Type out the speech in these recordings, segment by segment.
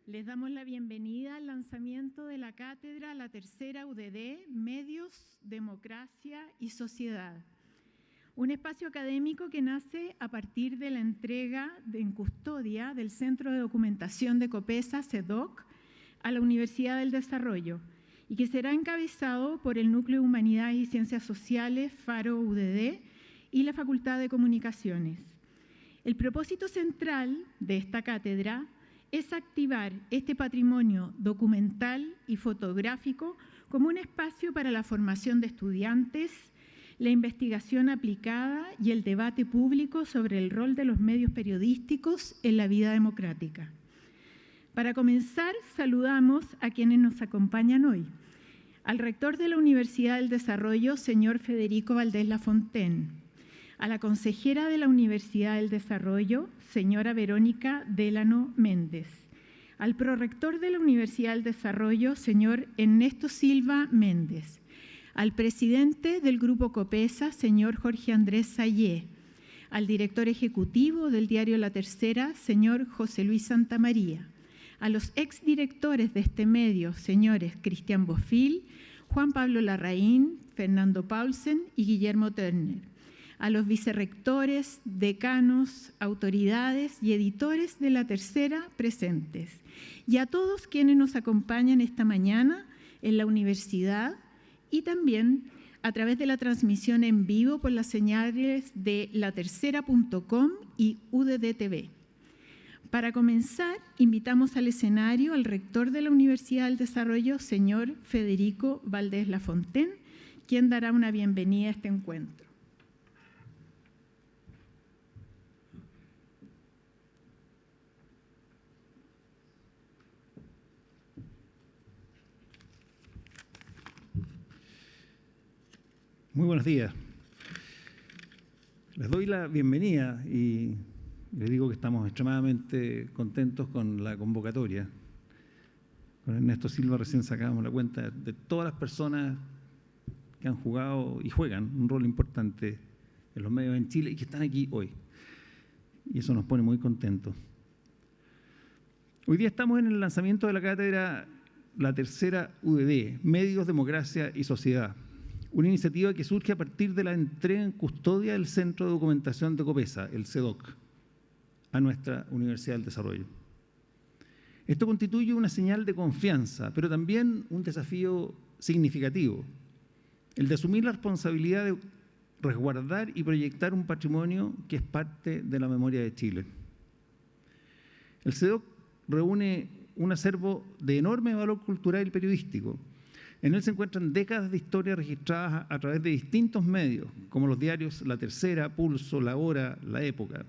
Les damos la bienvenida al lanzamiento de la cátedra La Tercera UDD, Medios, Democracia y Sociedad. Un espacio académico que nace a partir de la entrega en custodia del Centro de Documentación de COPESA, CEDOC, a la Universidad del Desarrollo y que será encabezado por el Núcleo de Humanidades y Ciencias Sociales, Faro UDD, y la Facultad de Comunicaciones. El propósito central de esta cátedra es activar este patrimonio documental y fotográfico como un espacio para la formación de estudiantes, la investigación aplicada y el debate público sobre el rol de los medios periodísticos en la vida democrática. Para comenzar, saludamos a quienes nos acompañan hoy. Al rector de la Universidad del Desarrollo, señor Federico Valdés Lafontaine. A la consejera de la Universidad del Desarrollo, señora Verónica Delano Méndez. Al prorector de la Universidad del Desarrollo, señor Ernesto Silva Méndez. Al presidente del Grupo COPESA, señor Jorge Andrés Sayé. Al director ejecutivo del diario La Tercera, señor José Luis Santamaría. A los exdirectores de este medio, señores Cristian Bofill, Juan Pablo Larraín, Fernando Paulsen y Guillermo Turner. A los vicerrectores, decanos, autoridades y editores de La Tercera presentes. Y a todos quienes nos acompañan esta mañana en la universidad y también a través de la transmisión en vivo por las señales de latercera.com y UDD-TV. Para comenzar, invitamos al escenario al rector de la Universidad del Desarrollo, señor Federico Valdés Lafontaine, quien dará una bienvenida a este encuentro. Muy buenos días. Les doy la bienvenida y les digo que estamos extremadamente contentos con la convocatoria. Con Ernesto Silva recién sacábamos la cuenta de todas las personas que han jugado y juegan un rol importante en los medios en Chile y que están aquí hoy. Y eso nos pone muy contentos. Hoy día estamos en el lanzamiento de la cátedra La Tercera UDD, Medios, Democracia y Sociedad. Una iniciativa que surge a partir de la entrega en custodia del Centro de Documentación de COPESA, el CEDOC, a nuestra Universidad del Desarrollo. Esto constituye una señal de confianza, pero también un desafío significativo, el de asumir la responsabilidad de resguardar y proyectar un patrimonio que es parte de la memoria de Chile. El CEDOC reúne un acervo de enorme valor cultural y periodístico. En él se encuentran décadas de historia registradas a través de distintos medios, como los diarios La Tercera, Pulso, La Hora, La Época.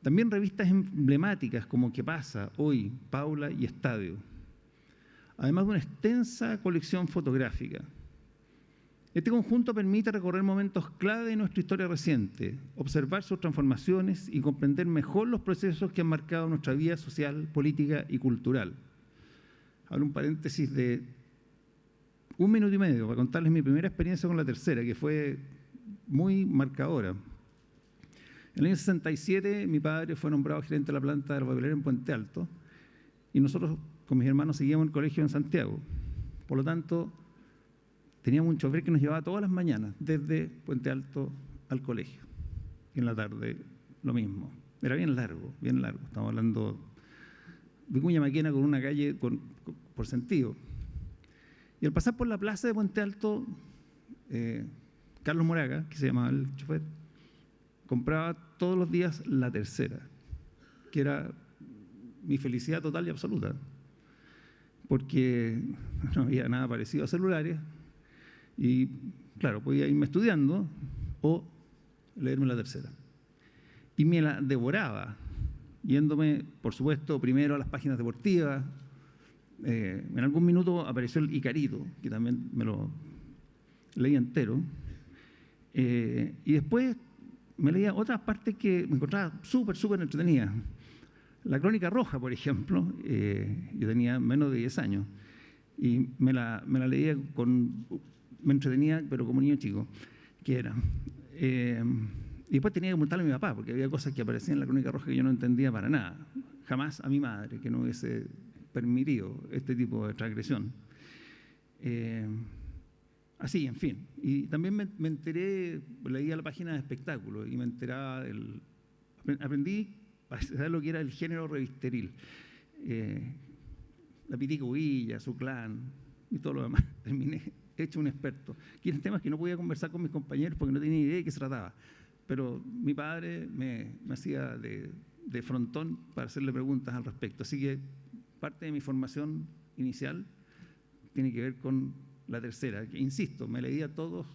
También revistas emblemáticas como ¿Qué pasa?, Hoy, Paula y Estadio. Además de una extensa colección fotográfica. Este conjunto permite recorrer momentos clave de nuestra historia reciente, observar sus transformaciones y comprender mejor los procesos que han marcado nuestra vida social, política y cultural. Abro un paréntesis de 1 minuto y medio para contarles mi primera experiencia con La Tercera, que fue muy marcadora. En el año 67, mi padre fue nombrado gerente de la planta de la papelera en Puente Alto y nosotros, con mis hermanos, seguíamos el colegio en Santiago. Por lo tanto, teníamos un chofer que nos llevaba todas las mañanas, desde Puente Alto al colegio. Y en la tarde, lo mismo. Era bien largo, bien largo. Estamos hablando de Vicuña Maquena con una calle por sentido. Y al pasar por la plaza de Puente Alto, Carlos Moraga, que se llamaba el chofer, compraba todos los días La Tercera, que era mi felicidad total y absoluta, porque no había nada parecido a celulares y, claro, podía irme estudiando o leerme La Tercera. Y me la devoraba, yéndome, por supuesto, primero a las páginas deportivas. En algún minuto apareció el Icarito, que también me lo leí entero. Y después me leía otras partes que me encontraba súper entretenidas. La Crónica Roja, por ejemplo, yo tenía menos de 10 años. Y me la leía me entretenía, pero como niño chico, que era. Y después tenía que preguntarle a mi papá, porque había cosas que aparecían en la Crónica Roja que yo no entendía para nada. Jamás a mi madre, que no hubiese permitido este tipo de transgresión. Así, en fin. Y también me enteré, leía la página de espectáculos y me enteraba, aprendí a saber lo que era el género revisteril. La piticuilla, su clan y todo lo demás. Terminé hecho un experto. Que eran temas que no podía conversar con mis compañeros porque no tenía idea de qué se trataba. Pero mi padre me hacía de frontón para hacerle preguntas al respecto. Así que parte de mi formación inicial tiene que ver con la tercera, que insisto, me leía todos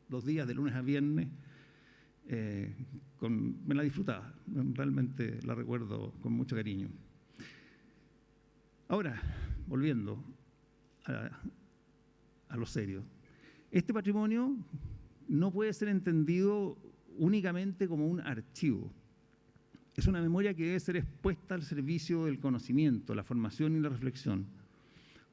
los días de lunes a viernes, me la disfrutaba, realmente la recuerdo con mucho cariño. Ahora, volviendo a lo serio, este patrimonio no puede ser entendido únicamente como un archivo. Es una memoria que debe ser expuesta al servicio del conocimiento, la formación y la reflexión.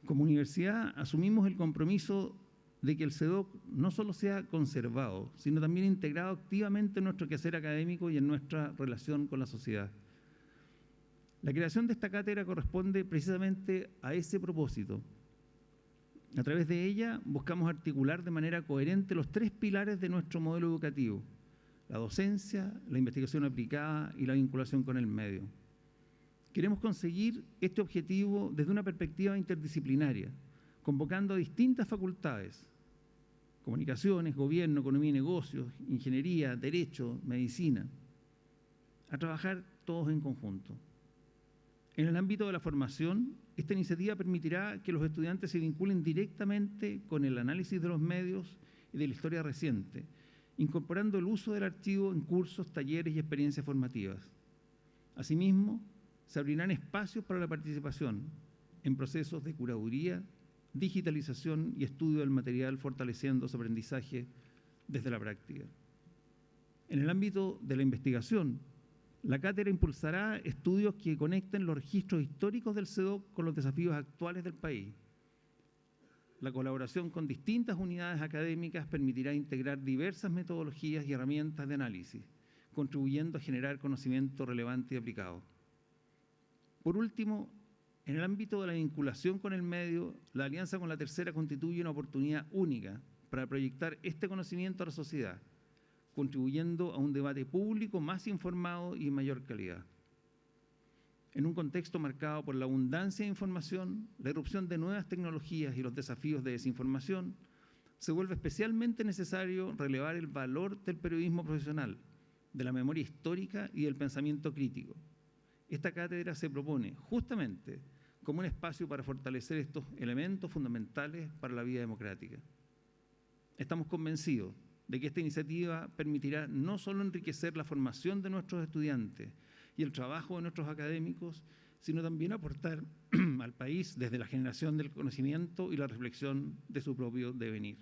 Como universidad asumimos el compromiso de que el CEDOC no solo sea conservado, sino también integrado activamente en nuestro quehacer académico y en nuestra relación con la sociedad. La creación de esta cátedra corresponde precisamente a ese propósito. A través de ella buscamos articular de manera coherente los tres pilares de nuestro modelo educativo: la docencia, la investigación aplicada y la vinculación con el medio. Queremos conseguir este objetivo desde una perspectiva interdisciplinaria, convocando a distintas facultades: comunicaciones, gobierno, economía y negocios, ingeniería, derecho, medicina, a trabajar todos en conjunto. En el ámbito de la formación, esta iniciativa permitirá que los estudiantes se vinculen directamente con el análisis de los medios y de la historia reciente, incorporando el uso del archivo en cursos, talleres y experiencias formativas. Asimismo, se abrirán espacios para la participación en procesos de curaduría, digitalización y estudio del material, fortaleciendo su aprendizaje desde la práctica. En el ámbito de la investigación, la cátedra impulsará estudios que conecten los registros históricos del CEDOC con los desafíos actuales del país. La colaboración con distintas unidades académicas permitirá integrar diversas metodologías y herramientas de análisis, contribuyendo a generar conocimiento relevante y aplicado. Por último, en el ámbito de la vinculación con el medio, la alianza con la tercera constituye una oportunidad única para proyectar este conocimiento a la sociedad, contribuyendo a un debate público más informado y de mayor calidad. En un contexto marcado por la abundancia de información, la irrupción de nuevas tecnologías y los desafíos de desinformación, se vuelve especialmente necesario relevar el valor del periodismo profesional, de la memoria histórica y del pensamiento crítico. Esta cátedra se propone justamente como un espacio para fortalecer estos elementos fundamentales para la vida democrática. Estamos convencidos de que esta iniciativa permitirá no solo enriquecer la formación de nuestros estudiantes y el trabajo de nuestros académicos, sino también aportar al país desde la generación del conocimiento y la reflexión de su propio devenir.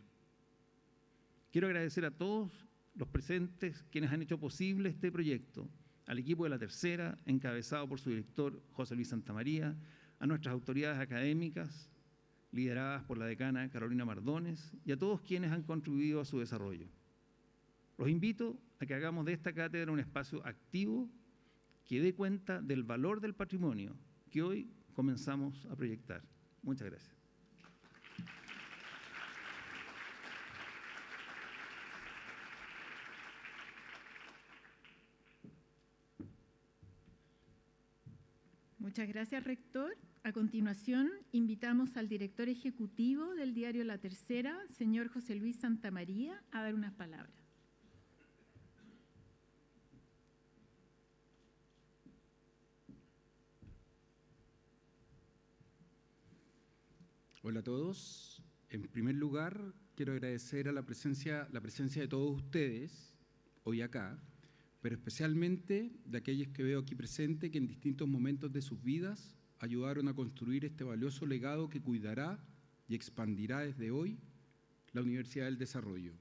Quiero agradecer a todos los presentes quienes han hecho posible este proyecto, al equipo de la tercera, encabezado por su director José Luis Santamaría, a nuestras autoridades académicas, lideradas por la decana Carolina Mardones, y a todos quienes han contribuido a su desarrollo. Los invito a que hagamos de esta cátedra un espacio activo que dé cuenta del valor del patrimonio que hoy comenzamos a proyectar. Muchas gracias. Muchas gracias, rector. A continuación, invitamos al director ejecutivo del diario La Tercera, señor José Luis Santamaría, a dar unas palabras. Hola a todos. En primer lugar, quiero agradecer a la presencia de todos ustedes hoy acá, pero especialmente de aquellos que veo aquí presentes que en distintos momentos de sus vidas ayudaron a construir este valioso legado que cuidará y expandirá desde hoy la Universidad del Desarrollo.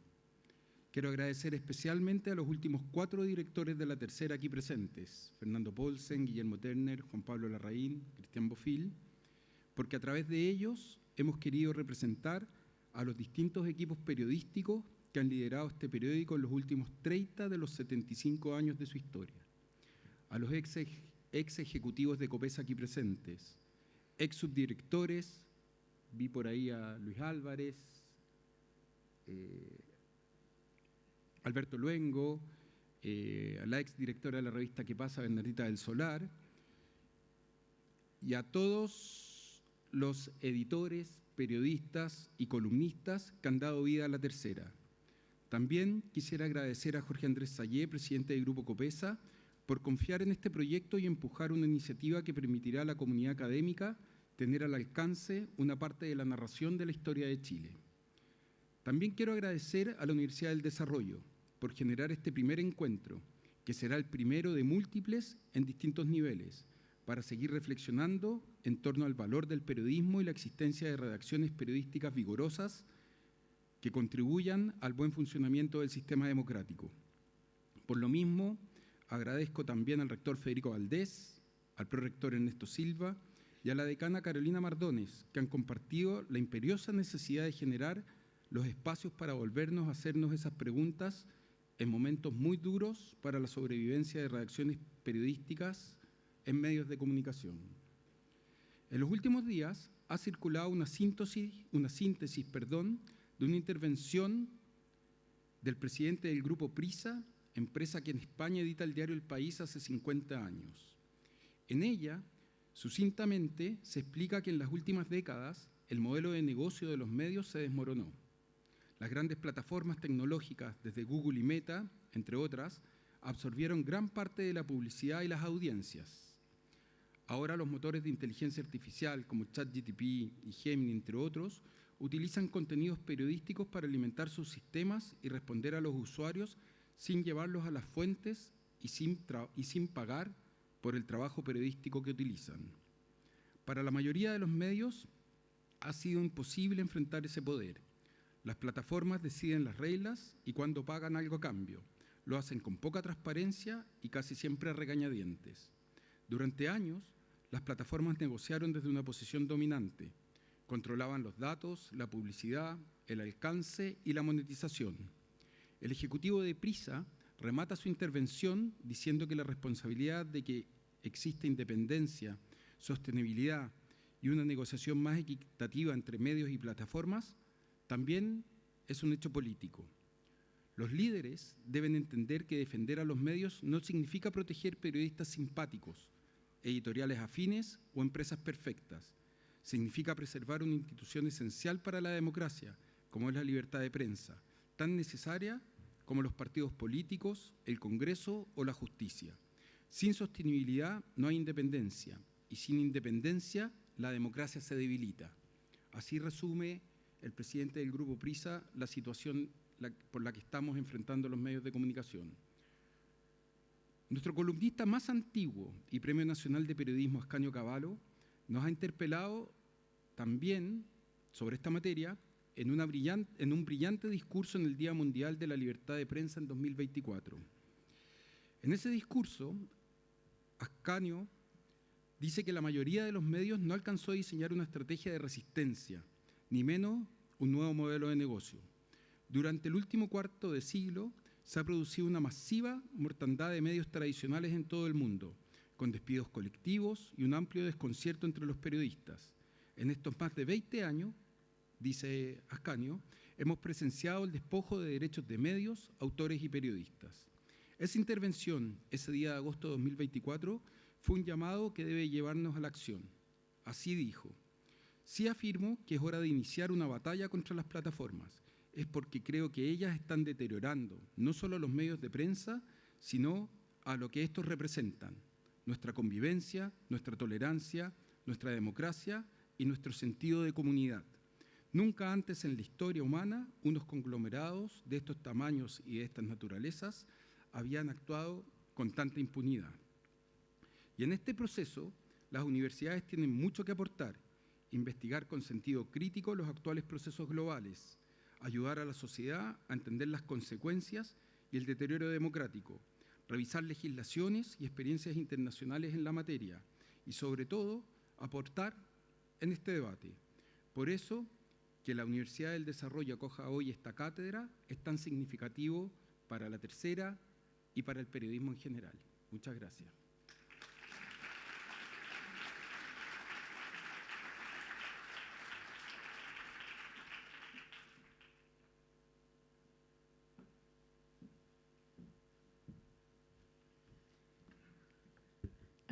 Quiero agradecer especialmente a los últimos 4 directores de la tercera aquí presentes, Fernando Paulsen, Guillermo Turner, Juan Pablo Larraín, Cristian Bofil, porque a través de ellos hemos querido representar a los distintos equipos periodísticos que han liderado este periódico en los últimos 30 de los 75 años de su historia, a los ex ejecutivos de COPESA aquí presentes, ex subdirectores, vi por ahí a Luis Álvarez, Alberto Luengo, a la ex directora de la revista ¿Qué pasa?, Bernardita del Solar, y a todos los editores, periodistas y columnistas que han dado vida a La Tercera. También quisiera agradecer a Jorge Andrés Sayé, presidente del Grupo Copesa, por confiar en este proyecto y empujar una iniciativa que permitirá a la comunidad académica tener al alcance una parte de la narración de la historia de Chile. También quiero agradecer a la Universidad del Desarrollo por generar este primer encuentro, que será el primero de múltiples en distintos niveles, para seguir reflexionando en torno al valor del periodismo y la existencia de redacciones periodísticas vigorosas que contribuyan al buen funcionamiento del sistema democrático. Por lo mismo, agradezco también al rector Federico Valdés, al prorector Ernesto Silva y a la decana Carolina Mardones, que han compartido la imperiosa necesidad de generar los espacios para volvernos a hacernos esas preguntas en momentos muy duros para la sobrevivencia de redacciones periodísticas en medios de comunicación. En los últimos días ha circulado una síntesis, de una intervención del presidente del Grupo Prisa, empresa que en España edita el diario El País hace 50 años. En ella, sucintamente, se explica que en las últimas décadas el modelo de negocio de los medios se desmoronó. Las grandes plataformas tecnológicas, desde Google y Meta, entre otras, absorbieron gran parte de la publicidad y las audiencias. Ahora los motores de inteligencia artificial como ChatGPT y Gemini, entre otros, utilizan contenidos periodísticos para alimentar sus sistemas y responder a los usuarios sin llevarlos a las fuentes y sin pagar por el trabajo periodístico que utilizan. Para la mayoría de los medios ha sido imposible enfrentar ese poder. Las plataformas deciden las reglas y cuando pagan algo a cambio. Lo hacen con poca transparencia y casi siempre a regañadientes. Durante años, las plataformas negociaron desde una posición dominante. Controlaban los datos, la publicidad, el alcance y la monetización. El ejecutivo de Prisa remata su intervención diciendo que la responsabilidad de que exista independencia, sostenibilidad y una negociación más equitativa entre medios y plataformas también es un hecho político. Los líderes deben entender que defender a los medios no significa proteger periodistas simpáticos, editoriales afines o empresas perfectas. Significa preservar una institución esencial para la democracia, como es la libertad de prensa, tan necesaria como los partidos políticos, el Congreso o la justicia. Sin sostenibilidad no hay independencia, y sin independencia la democracia se debilita. Así resume el presidente del Grupo Prisa la situación por la que estamos enfrentando los medios de comunicación. Nuestro columnista más antiguo y Premio Nacional de Periodismo, Ascanio Cavallo, nos ha interpelado también sobre esta materia en un brillante discurso en el Día Mundial de la Libertad de Prensa en 2024. En ese discurso, Ascanio dice que la mayoría de los medios no alcanzó a diseñar una estrategia de resistencia, ni menos un nuevo modelo de negocio. Durante el último cuarto de siglo se ha producido una masiva mortandad de medios tradicionales en todo el mundo, con despidos colectivos y un amplio desconcierto entre los periodistas. En estos más de 20 años, dice Ascanio, hemos presenciado el despojo de derechos de medios, autores y periodistas. Esa intervención, ese día de agosto de 2024, fue un llamado que debe llevarnos a la acción. Así dijo: sí afirmo que es hora de iniciar una batalla contra las plataformas. Es porque creo que ellas están deteriorando no solo a los medios de prensa, sino a lo que estos representan: nuestra convivencia, nuestra tolerancia, nuestra democracia y nuestro sentido de comunidad. Nunca antes en la historia humana unos conglomerados de estos tamaños y de estas naturalezas habían actuado con tanta impunidad. Y en este proceso, las universidades tienen mucho que aportar: investigar con sentido crítico los actuales procesos globales, ayudar a la sociedad a entender las consecuencias y el deterioro democrático, revisar legislaciones y experiencias internacionales en la materia y, sobre todo, aportar en este debate. Por eso, que la Universidad del Desarrollo acoja hoy esta cátedra es tan significativo para La Tercera y para el periodismo en general. Muchas gracias.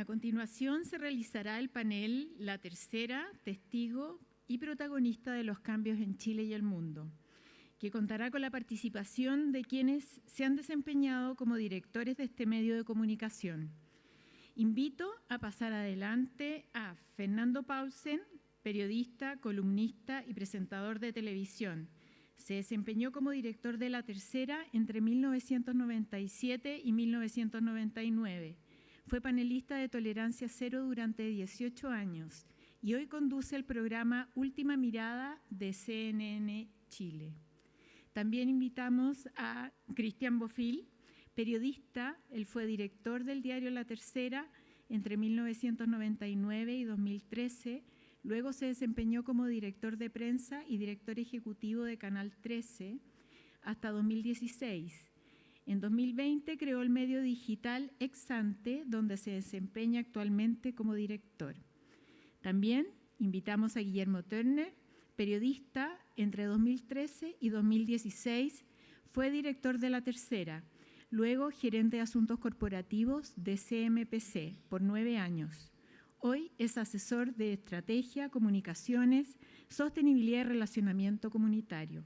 A continuación se realizará el panel La Tercera, testigo y protagonista de los cambios en Chile y el mundo, que contará con la participación de quienes se han desempeñado como directores de este medio de comunicación. Invito a pasar adelante a Fernando Paulsen, periodista, columnista y presentador de televisión. Se desempeñó como director de La Tercera entre 1997 y 1999. Fue panelista de Tolerancia Cero durante 18 años y hoy conduce el programa Última Mirada de CNN Chile. También invitamos a Cristian Bofill, periodista. Él fue director del diario La Tercera entre 1999 y 2013. Luego se desempeñó como director de prensa y director ejecutivo de Canal 13 hasta 2016. En 2020 creó el medio digital Exante, donde se desempeña actualmente como director. También invitamos a Guillermo Turner, periodista. Entre 2013 y 2016 fue director de La Tercera, luego gerente de asuntos corporativos de CMPC por 9 años. Hoy es asesor de estrategia, comunicaciones, sostenibilidad y relacionamiento comunitario.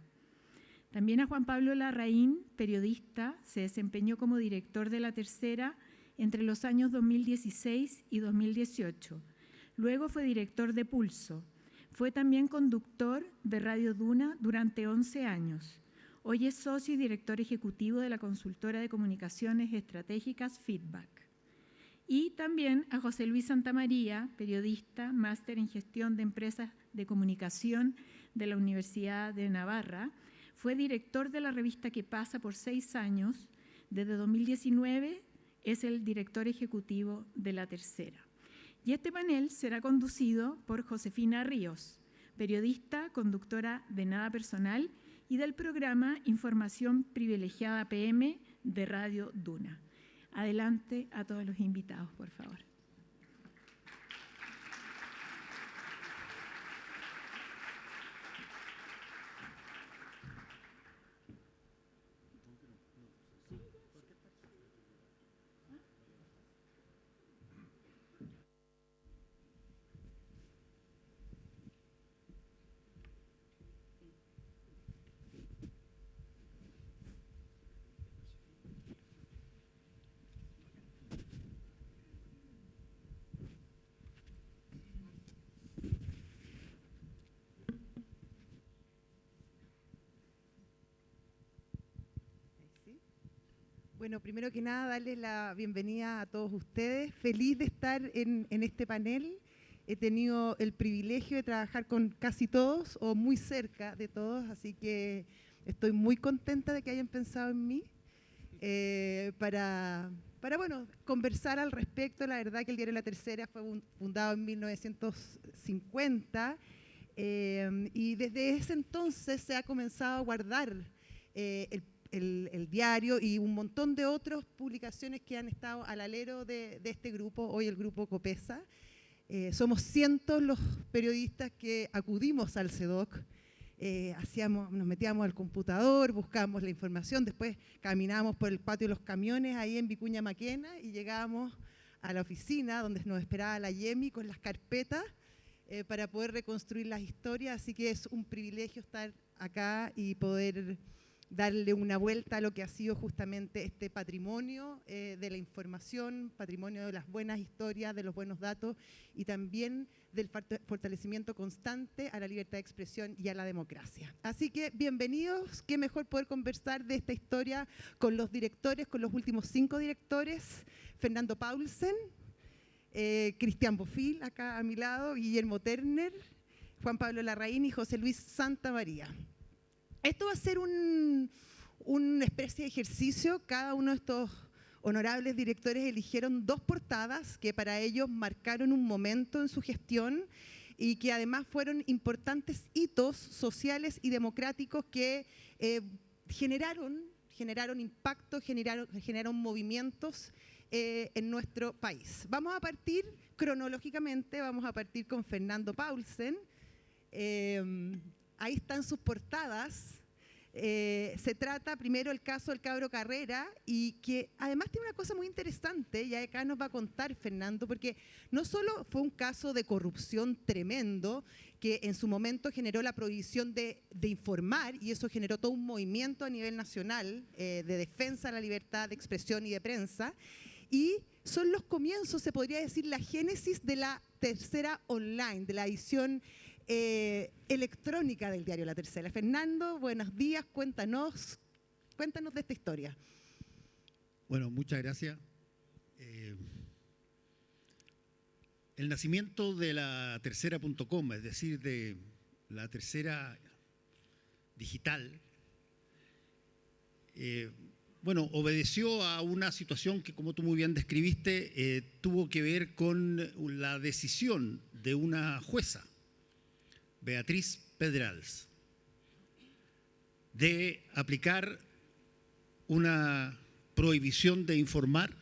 También a Juan Pablo Larraín, periodista, se desempeñó como director de La Tercera entre los años 2016 y 2018. Luego fue director de Pulso. Fue también conductor de Radio Duna durante 11 años. Hoy es socio y director ejecutivo de la consultora de comunicaciones estratégicas Feedback. Y también a José Luis Santamaría, periodista, máster en gestión de empresas de comunicación de la Universidad de Navarra. Fue director de la revista Que Pasa por 6 años. Desde 2019 es el director ejecutivo de La Tercera. Y este panel será conducido por Josefina Ríos, periodista, conductora de Nada Personal y del programa Información Privilegiada PM de Radio Duna. Adelante a todos los invitados, por favor. Bueno, primero que nada, darles la bienvenida a todos ustedes. Feliz de estar en este panel. He tenido el privilegio de trabajar con casi todos o muy cerca de todos, así que estoy muy contenta de que hayan pensado en mí para conversar al respecto. La verdad que el diario La Tercera fue fundado en 1950 y desde ese entonces se ha comenzado a guardar el diario y un montón de otras publicaciones que han estado al alero de este grupo, hoy el grupo Copesa. Somos cientos los periodistas que acudimos al CEDOC, nos metíamos al computador, buscábamos la información, después caminábamos por el patio de los camiones ahí en Vicuña Maquena y llegábamos a la oficina donde nos esperaba la Yemi con las carpetas para poder reconstruir las historias, así que es un privilegio estar acá y poder darle una vuelta a lo que ha sido justamente este patrimonio de la información, patrimonio de las buenas historias, de los buenos datos y también del fortalecimiento constante a la libertad de expresión y a la democracia. Así que bienvenidos, qué mejor poder conversar de esta historia con los directores, con los últimos 5 directores, Fernando Paulsen, Cristian Bofill acá a mi lado, Guillermo Turner, Juan Pablo Larraín y José Luis Santamaría. Esto va a ser una especie de ejercicio. Cada uno de estos honorables directores eligieron 2 portadas que para ellos marcaron un momento en su gestión y que además fueron importantes hitos sociales y democráticos que generaron impacto, generaron movimientos en nuestro país. Vamos a partir cronológicamente, vamos a partir con Fernando Paulsen. Ahí están sus portadas. Se trata primero el caso del cabro Carrera, y que además tiene una cosa muy interesante, y acá nos va a contar Fernando, porque no solo fue un caso de corrupción tremendo, que en su momento generó la prohibición de informar, y eso generó todo un movimiento a nivel nacional de defensa de la libertad de expresión y de prensa, y son los comienzos, se podría decir, la génesis de la Tercera Online, de la edición electrónica del diario La Tercera. Fernando, buenos días, cuéntanos de esta historia. Bueno, muchas gracias. El nacimiento de la tercera.com, es decir, de la tercera digital, obedeció a una situación que, como tú muy bien describiste, tuvo que ver con la decisión de una jueza, Beatriz Pedrals, de aplicar una prohibición de informar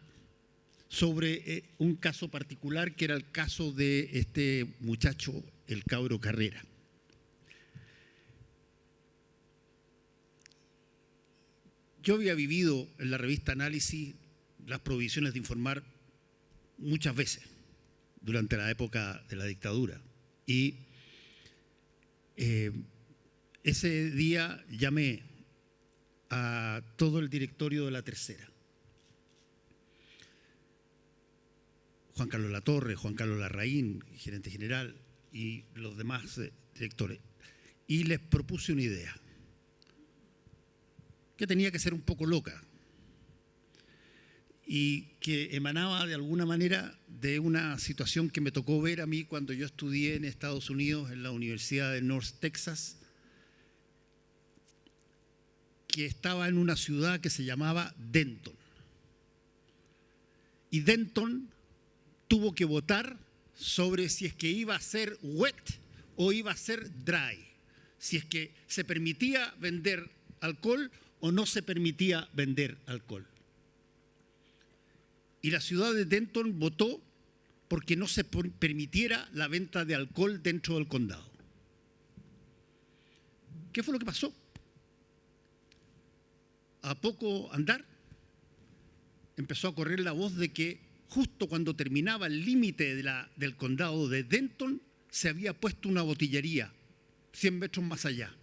sobre un caso particular, que era el caso de este muchacho, el cabro Carrera. Yo había vivido en la revista Análisis las prohibiciones de informar muchas veces durante la época de la dictadura, y ese día llamé a todo el directorio de La Tercera, Juan Carlos Latorre, Juan Carlos Larraín, gerente general, y los demás directores, y les propuse una idea que tenía que ser un poco loca y que emanaba de alguna manera de una situación que me tocó ver a mí cuando yo estudié en Estados Unidos, en la Universidad de North Texas, que estaba en una ciudad que se llamaba Denton. Y Denton tuvo que votar sobre si es que iba a ser wet o iba a ser dry, si es que se permitía vender alcohol o no se permitía vender alcohol. Y la ciudad de Denton votó porque no se permitiera la venta de alcohol dentro del condado. ¿Qué fue lo que pasó? A poco andar, empezó a correr la voz de que justo cuando terminaba el límite del condado de Denton, se había puesto una botillería 100 metros más allá.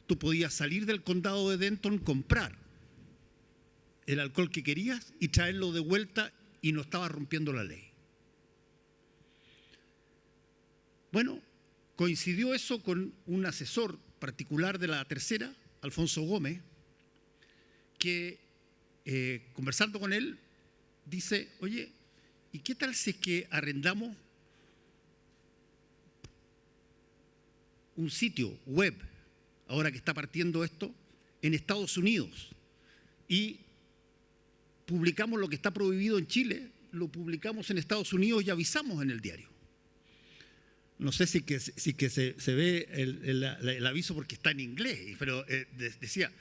Tú podías salir del condado de Denton, comprar el alcohol que querías y traerlo de vuelta, y no estabas rompiendo la ley. Bueno, coincidió eso con un asesor particular de La Tercera, Alfonso Gómez, que conversando con él dice: oye, ¿y qué tal si es que arrendamos un sitio web, ahora que está partiendo esto, en Estados Unidos, y publicamos lo que está prohibido en Chile, lo publicamos en Estados Unidos y avisamos en el diario? No sé si que se ve el aviso porque está en inglés, pero decía: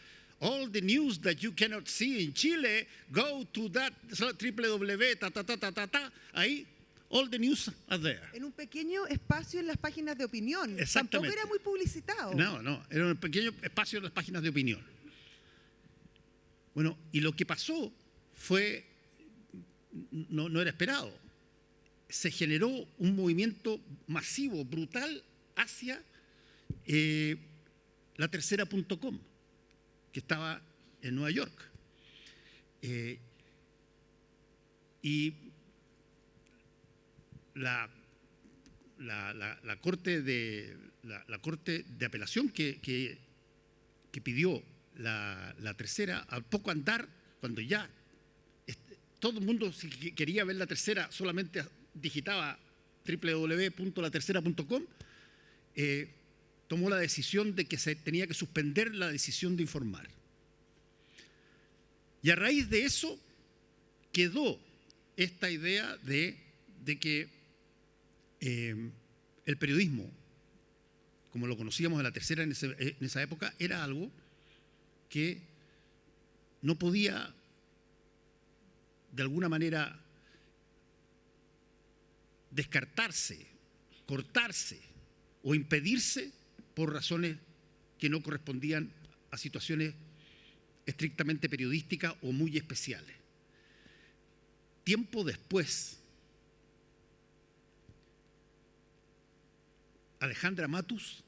all the news that you cannot see in Chile, go to that www. Ahí, all the news are there. En un pequeño espacio en las páginas de opinión. Exactamente. Tampoco era muy publicitado. No, era un pequeño espacio en las páginas de opinión. Bueno, y lo que pasó fue, no era esperado. Se generó un movimiento masivo, brutal, hacia la tercera.com, que estaba en Nueva York. Y la corte de apelación que pidió la Tercera, al poco andar, cuando ya todo el mundo, si quería ver La Tercera, solamente digitaba www.latercera.com, tomó la decisión de que se tenía que suspender la decisión de informar. Y a raíz de eso quedó esta idea de que el periodismo, como lo conocíamos en La Tercera en esa época, era algo que no podía de alguna manera descartarse, cortarse o impedirse por razones que no correspondían a situaciones estrictamente periodísticas o muy especiales. Tiempo después, Alejandra Matus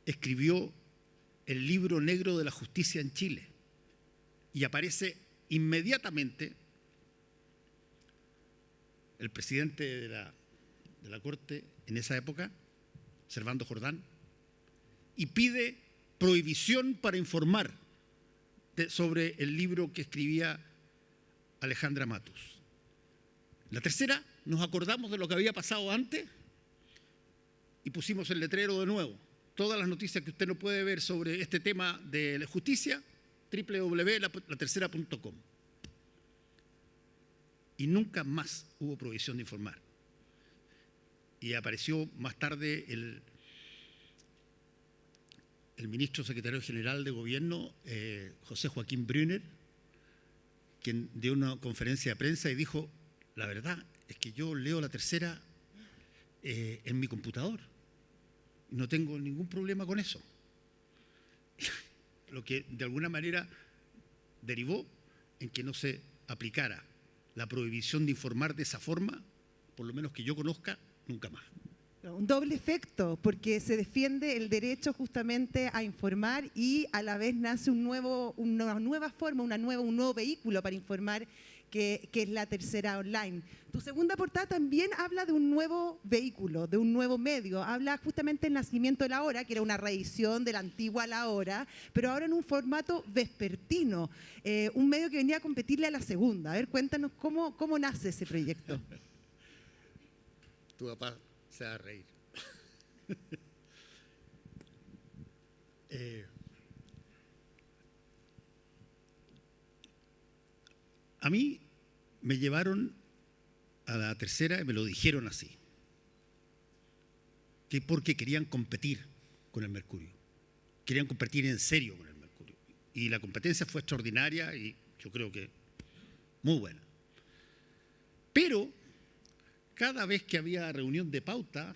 escribió el libro negro de la justicia en Chile y aparece inmediatamente el presidente de la Corte en esa época, Servando Jordán, y pide prohibición para informar sobre el libro que escribía Alejandra Matus. La tercera, nos acordamos de lo que había pasado antes y pusimos el letrero de nuevo. Todas las noticias que usted no puede ver sobre este tema de la justicia, www.latercera.com. Y nunca más hubo prohibición de informar. Y apareció más tarde el ministro secretario general de Gobierno, José Joaquín Brunner, quien dio una conferencia de prensa y dijo: la verdad es que yo leo La Tercera en mi computador y no tengo ningún problema con eso. Lo que de alguna manera derivó en que no se aplicara la prohibición de informar de esa forma, por lo menos que yo conozca, nunca más. Un doble efecto, porque se defiende el derecho justamente a informar y a la vez nace una nueva forma, un nuevo vehículo para informar, que es La Tercera Online. Tu segunda portada también habla de un nuevo vehículo, de un nuevo medio. Habla justamente del nacimiento de La Hora, que era una reedición de la antigua La Hora, pero ahora en un formato vespertino, un medio que venía a competirle a La Segunda. A ver, cuéntanos cómo nace ese proyecto. Tu papá se va a reír. A mí me llevaron a La Tercera y me lo dijeron así, que porque querían competir con el Mercurio, querían competir en serio con el Mercurio. Y la competencia fue extraordinaria y yo creo que muy buena. Pero cada vez que había reunión de pauta,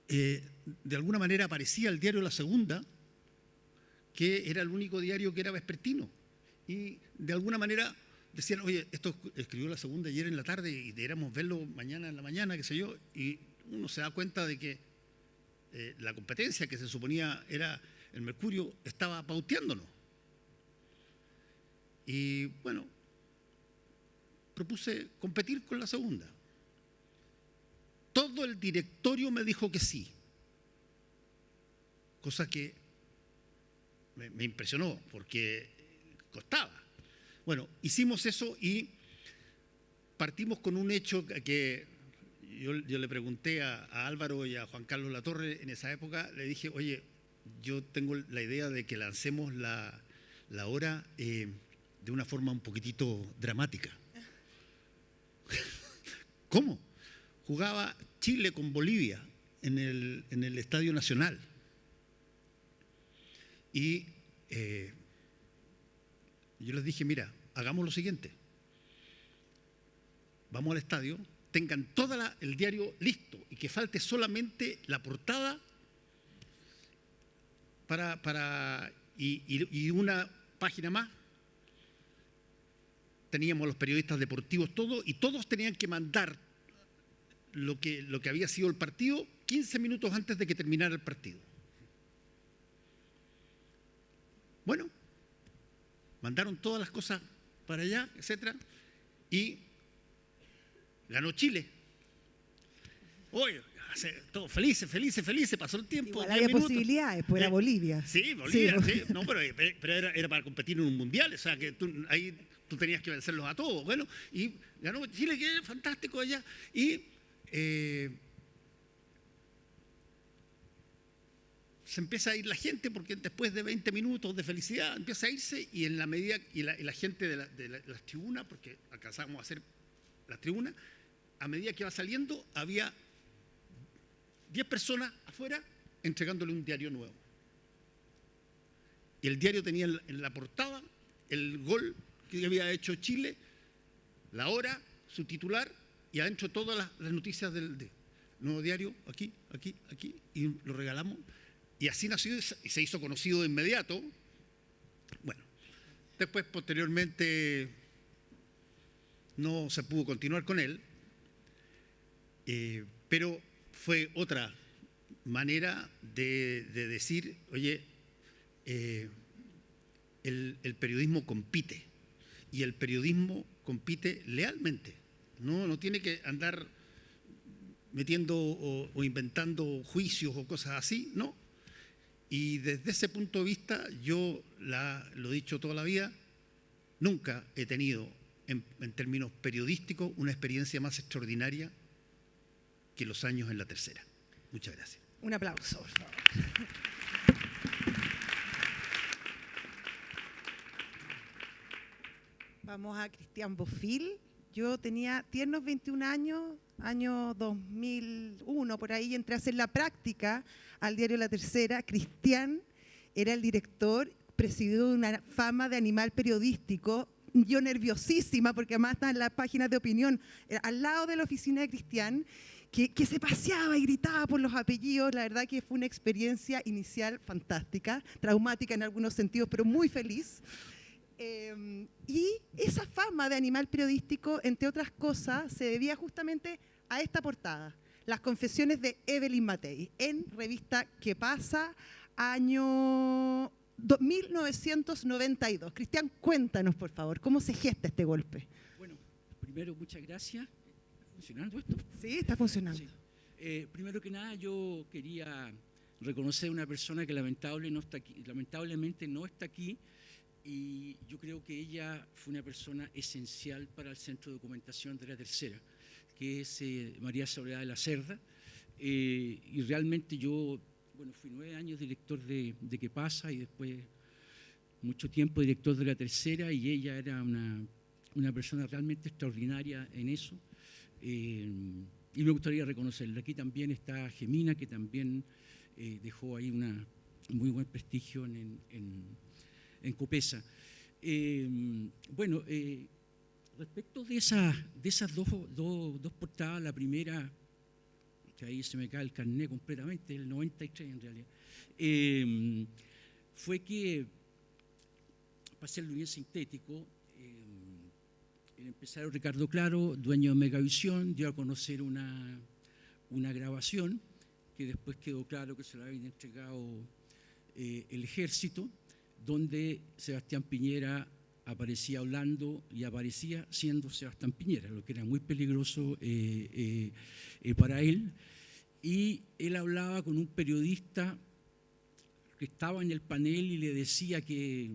de alguna manera aparecía el diario La Segunda, que era el único diario que era vespertino. Y de alguna manera decían: oye, esto escribió La Segunda ayer en la tarde y deberíamos verlo mañana en la mañana, qué sé yo. Y uno se da cuenta de que la competencia que se suponía era el Mercurio estaba pauteándonos. Y bueno, propuse competir con La Segunda. Todo el directorio me dijo que sí, cosa que me impresionó porque costaba. Bueno, hicimos eso y partimos con un hecho que yo le pregunté a Álvaro y a Juan Carlos Latorre en esa época. Le dije: oye, yo tengo la idea de que lancemos la hora de una forma un poquitito dramática. ¿Cómo? Jugaba Chile con Bolivia en el Estadio Nacional. Y yo les dije: mira, hagamos lo siguiente. Vamos al estadio, tengan todo el diario listo y que falte solamente la portada y una página más. Teníamos los periodistas deportivos todos y todos tenían que mandar lo que había sido el partido 15 minutos antes de que terminara el partido. Bueno, mandaron todas las cosas para allá, etcétera, y ganó Chile. Oye, todos felices, pasó el tiempo. Igual había posibilidades, pues era Bolivia. Sí, Bolivia, sí. No, pero era para competir en un mundial, o sea que ahí tú tenías que vencerlos a todos. Bueno, y ganó Chile, que es fantástico allá. Y se empieza a ir la gente, porque después de 20 minutos de felicidad empieza a irse, y en la medida y la gente de las tribunas, porque alcanzábamos a hacer las tribunas, a medida que iba saliendo había 10 personas afuera entregándole un diario nuevo. Y el diario tenía en la portada el gol que había hecho Chile, la hora, su titular, y adentro todas las noticias del nuevo diario, aquí, y lo regalamos. Y así nació y se hizo conocido de inmediato. Bueno, después, posteriormente, no se pudo continuar con él, pero fue otra manera de decir, oye, el periodismo compite, y el periodismo compite lealmente, no tiene que andar metiendo o inventando juicios o cosas así, no. Y desde ese punto de vista, yo lo he dicho toda la vida, nunca he tenido, en términos periodísticos, una experiencia más extraordinaria que los años en La Tercera. Muchas gracias. Un aplauso, por favor. Vamos a Cristian Bofill. Yo tenía tiernos 21 años, año 2001, por ahí entré a hacer la práctica al diario La Tercera. Cristian era el director, presidido de una fama de animal periodístico. Yo nerviosísima, porque además estaba en las páginas de opinión, al lado de la oficina de Cristian, que se paseaba y gritaba por los apellidos. La verdad que fue una experiencia inicial fantástica, traumática en algunos sentidos, pero muy feliz. Y esa fama de animal periodístico, entre otras cosas, se debía justamente a esta portada, Las confesiones de Evelyn Matei, en revista ¿Qué pasa?, año 1992. Cristian, cuéntanos, por favor, ¿cómo se gesta este golpe? Bueno, primero, muchas gracias. ¿Está funcionando esto? Sí, está funcionando. Sí. Primero que nada, yo quería reconocer a una persona que lamentablemente no está aquí, y yo creo que ella fue una persona esencial para el Centro de Documentación de La Tercera, que es María Soledad de la Cerda. Y realmente yo, fui 9 años director de ¿Qué pasa?, y después mucho tiempo director de La Tercera, y ella era una persona realmente extraordinaria en eso, y me gustaría reconocerla. Aquí también está Gemina, que también dejó ahí un muy buen prestigio en Copesa. Respecto de esas dos portadas, la primera, que ahí se me cae el carné completamente, el 93 en realidad, fue que, para hacerlo bien sintético, el empresario Ricardo Claro, dueño de Megavisión, dio a conocer una grabación que después quedó claro que se la había entregado el Ejército, donde Sebastián Piñera aparecía hablando y aparecía siendo Sebastián Piñera, lo que era muy peligroso para él. Y él hablaba con un periodista que estaba en el panel y le decía que,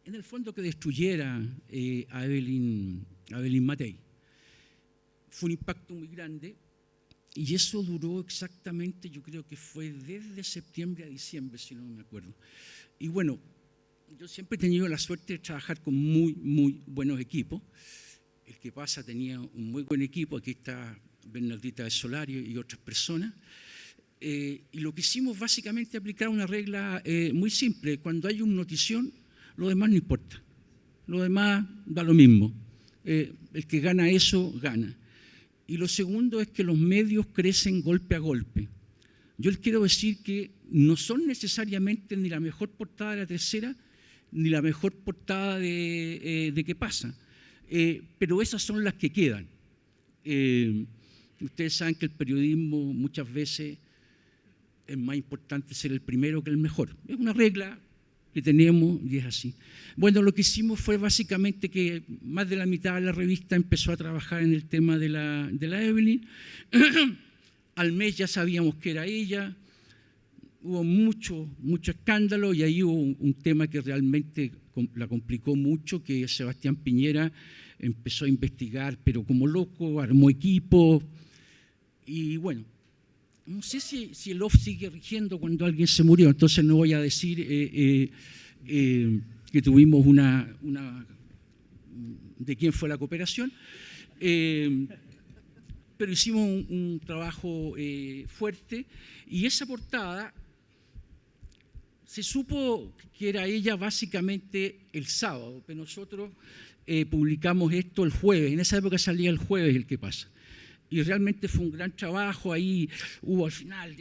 en el fondo, que destruyera a Evelyn Matei. Fue un impacto muy grande, y eso duró exactamente, yo creo que fue desde septiembre a diciembre, si no me acuerdo. Y bueno, yo siempre he tenido la suerte de trabajar con muy, muy buenos equipos. El ¿Qué pasa? Tenía un muy buen equipo. Aquí está Bernardita de Solario y otras personas. Y lo que hicimos básicamente es aplicar una regla muy simple. Cuando hay una notición, lo demás no importa. Lo demás da lo mismo. El que gana eso, gana. Y lo segundo es que los medios crecen golpe a golpe. Yo les quiero decir que no son necesariamente ni la mejor portada de La Tercera, ni la mejor portada de ¿Qué pasa?, pero esas son las que quedan. Ustedes saben que el periodismo muchas veces es más importante ser el primero que el mejor. Es una regla que tenemos y es así. Bueno, lo que hicimos fue básicamente que más de la mitad de la revista empezó a trabajar en el tema de la Evelyn. Al mes ya sabíamos que era ella. Hubo mucho escándalo, y ahí hubo un tema que realmente la complicó mucho, que Sebastián Piñera empezó a investigar, pero como loco, armó equipo. Y bueno, no sé si el off sigue rigiendo cuando alguien se murió, entonces no voy a decir que tuvimos de quién fue la cooperación. Pero hicimos un trabajo fuerte, y esa portada se supo que era ella básicamente el sábado, pero nosotros publicamos esto el jueves. En esa época salía el jueves el ¿Qué pasa? Y realmente fue un gran trabajo. Ahí hubo al final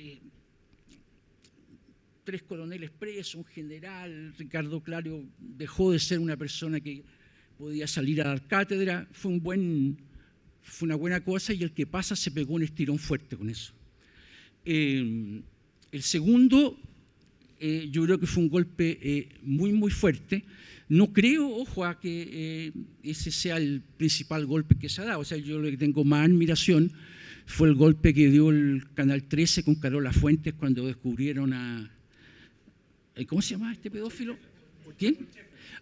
3 coroneles presos, un general, Ricardo Clario dejó de ser una persona que podía salir a dar cátedra, fue una buena cosa, y el que pasa se pegó un estirón fuerte con eso. El segundo, yo creo que fue un golpe muy, muy fuerte. No creo, ojo, a que ese sea el principal golpe que se ha dado. O sea, yo lo que tengo más admiración fue el golpe que dio el Canal 13 con Carola Fuentes cuando descubrieron a... ¿Cómo se llama este pedófilo? ¿Quién?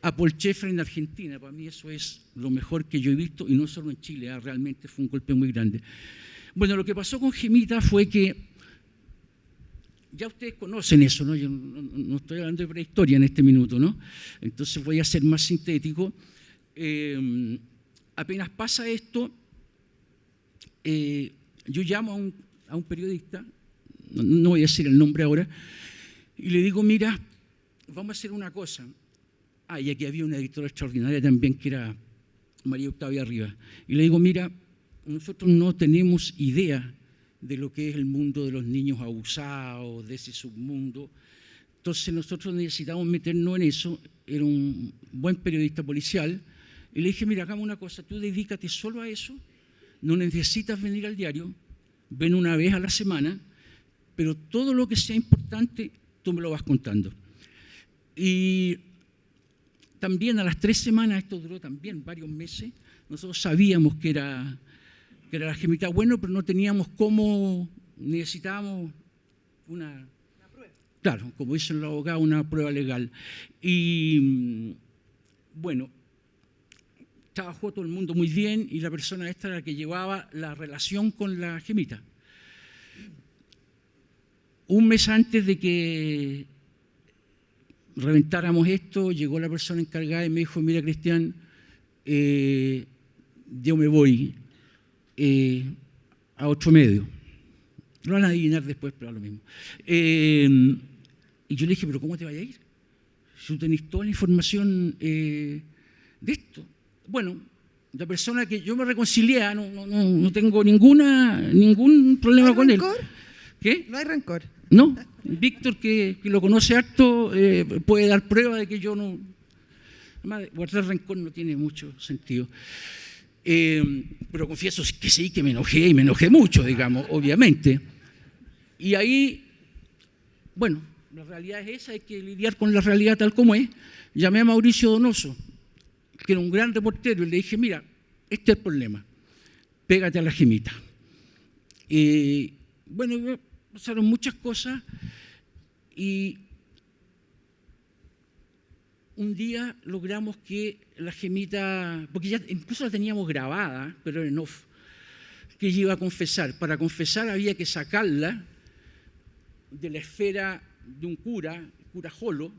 A Paul Schaeffer en Argentina. Para mí eso es lo mejor que yo he visto, y no solo en Chile, realmente fue un golpe muy grande. Bueno, lo que pasó con Gemita fue que, ya ustedes conocen eso, ¿no? Yo no estoy hablando de prehistoria en este minuto, ¿no? Entonces voy a ser más sintético. Apenas pasa esto, yo llamo a un periodista, no voy a decir el nombre ahora, y le digo, mira, vamos a hacer una cosa. Y aquí había una editora extraordinaria también, que era María Octavia Rivas. Y le digo, mira, nosotros no tenemos idea de lo que es el mundo de los niños abusados, de ese submundo. Entonces nosotros necesitamos meternos en eso. Era un buen periodista policial. Y le dije, mira, hagamos una cosa, tú dedícate solo a eso, no necesitas venir al diario, ven una vez a la semana, pero todo lo que sea importante, tú me lo vas contando. Y también a las 3 semanas, esto duró también varios meses, nosotros sabíamos que era la Gemita bueno, pero no teníamos cómo, necesitábamos una prueba. Claro, como dicen los abogados, una prueba legal. Y bueno, trabajó todo el mundo muy bien, y la persona esta era la que llevaba la relación con la Gemita. Un mes antes de que reventáramos esto, llegó la persona encargada y me dijo, mira, Cristian, yo me voy a otro medio. Lo van a adivinar después, pero es lo mismo. Y yo le dije, pero ¿cómo te vas a ir? Si tú tenés toda la información de esto. Bueno, la persona que yo me reconcilié, no tengo ningún problema con él. ¿Qué? No hay rencor. No, Víctor, que lo conoce harto, puede dar prueba de que yo no... Además, guardar rencor no tiene mucho sentido. Pero confieso que sí, que me enojé, y me enojé mucho, digamos, obviamente. Y ahí, bueno, la realidad es esa, hay que lidiar con la realidad tal como es. Llamé a Mauricio Donoso, que era un gran reportero, y le dije, mira, este es el problema, pégate a la Gemita. Bueno, pasaron muchas cosas, y un día logramos que la Gemita, porque ya incluso la teníamos grabada, pero en off, que ella iba a confesar. Para confesar había que sacarla de la esfera de un cura, el cura Jolo,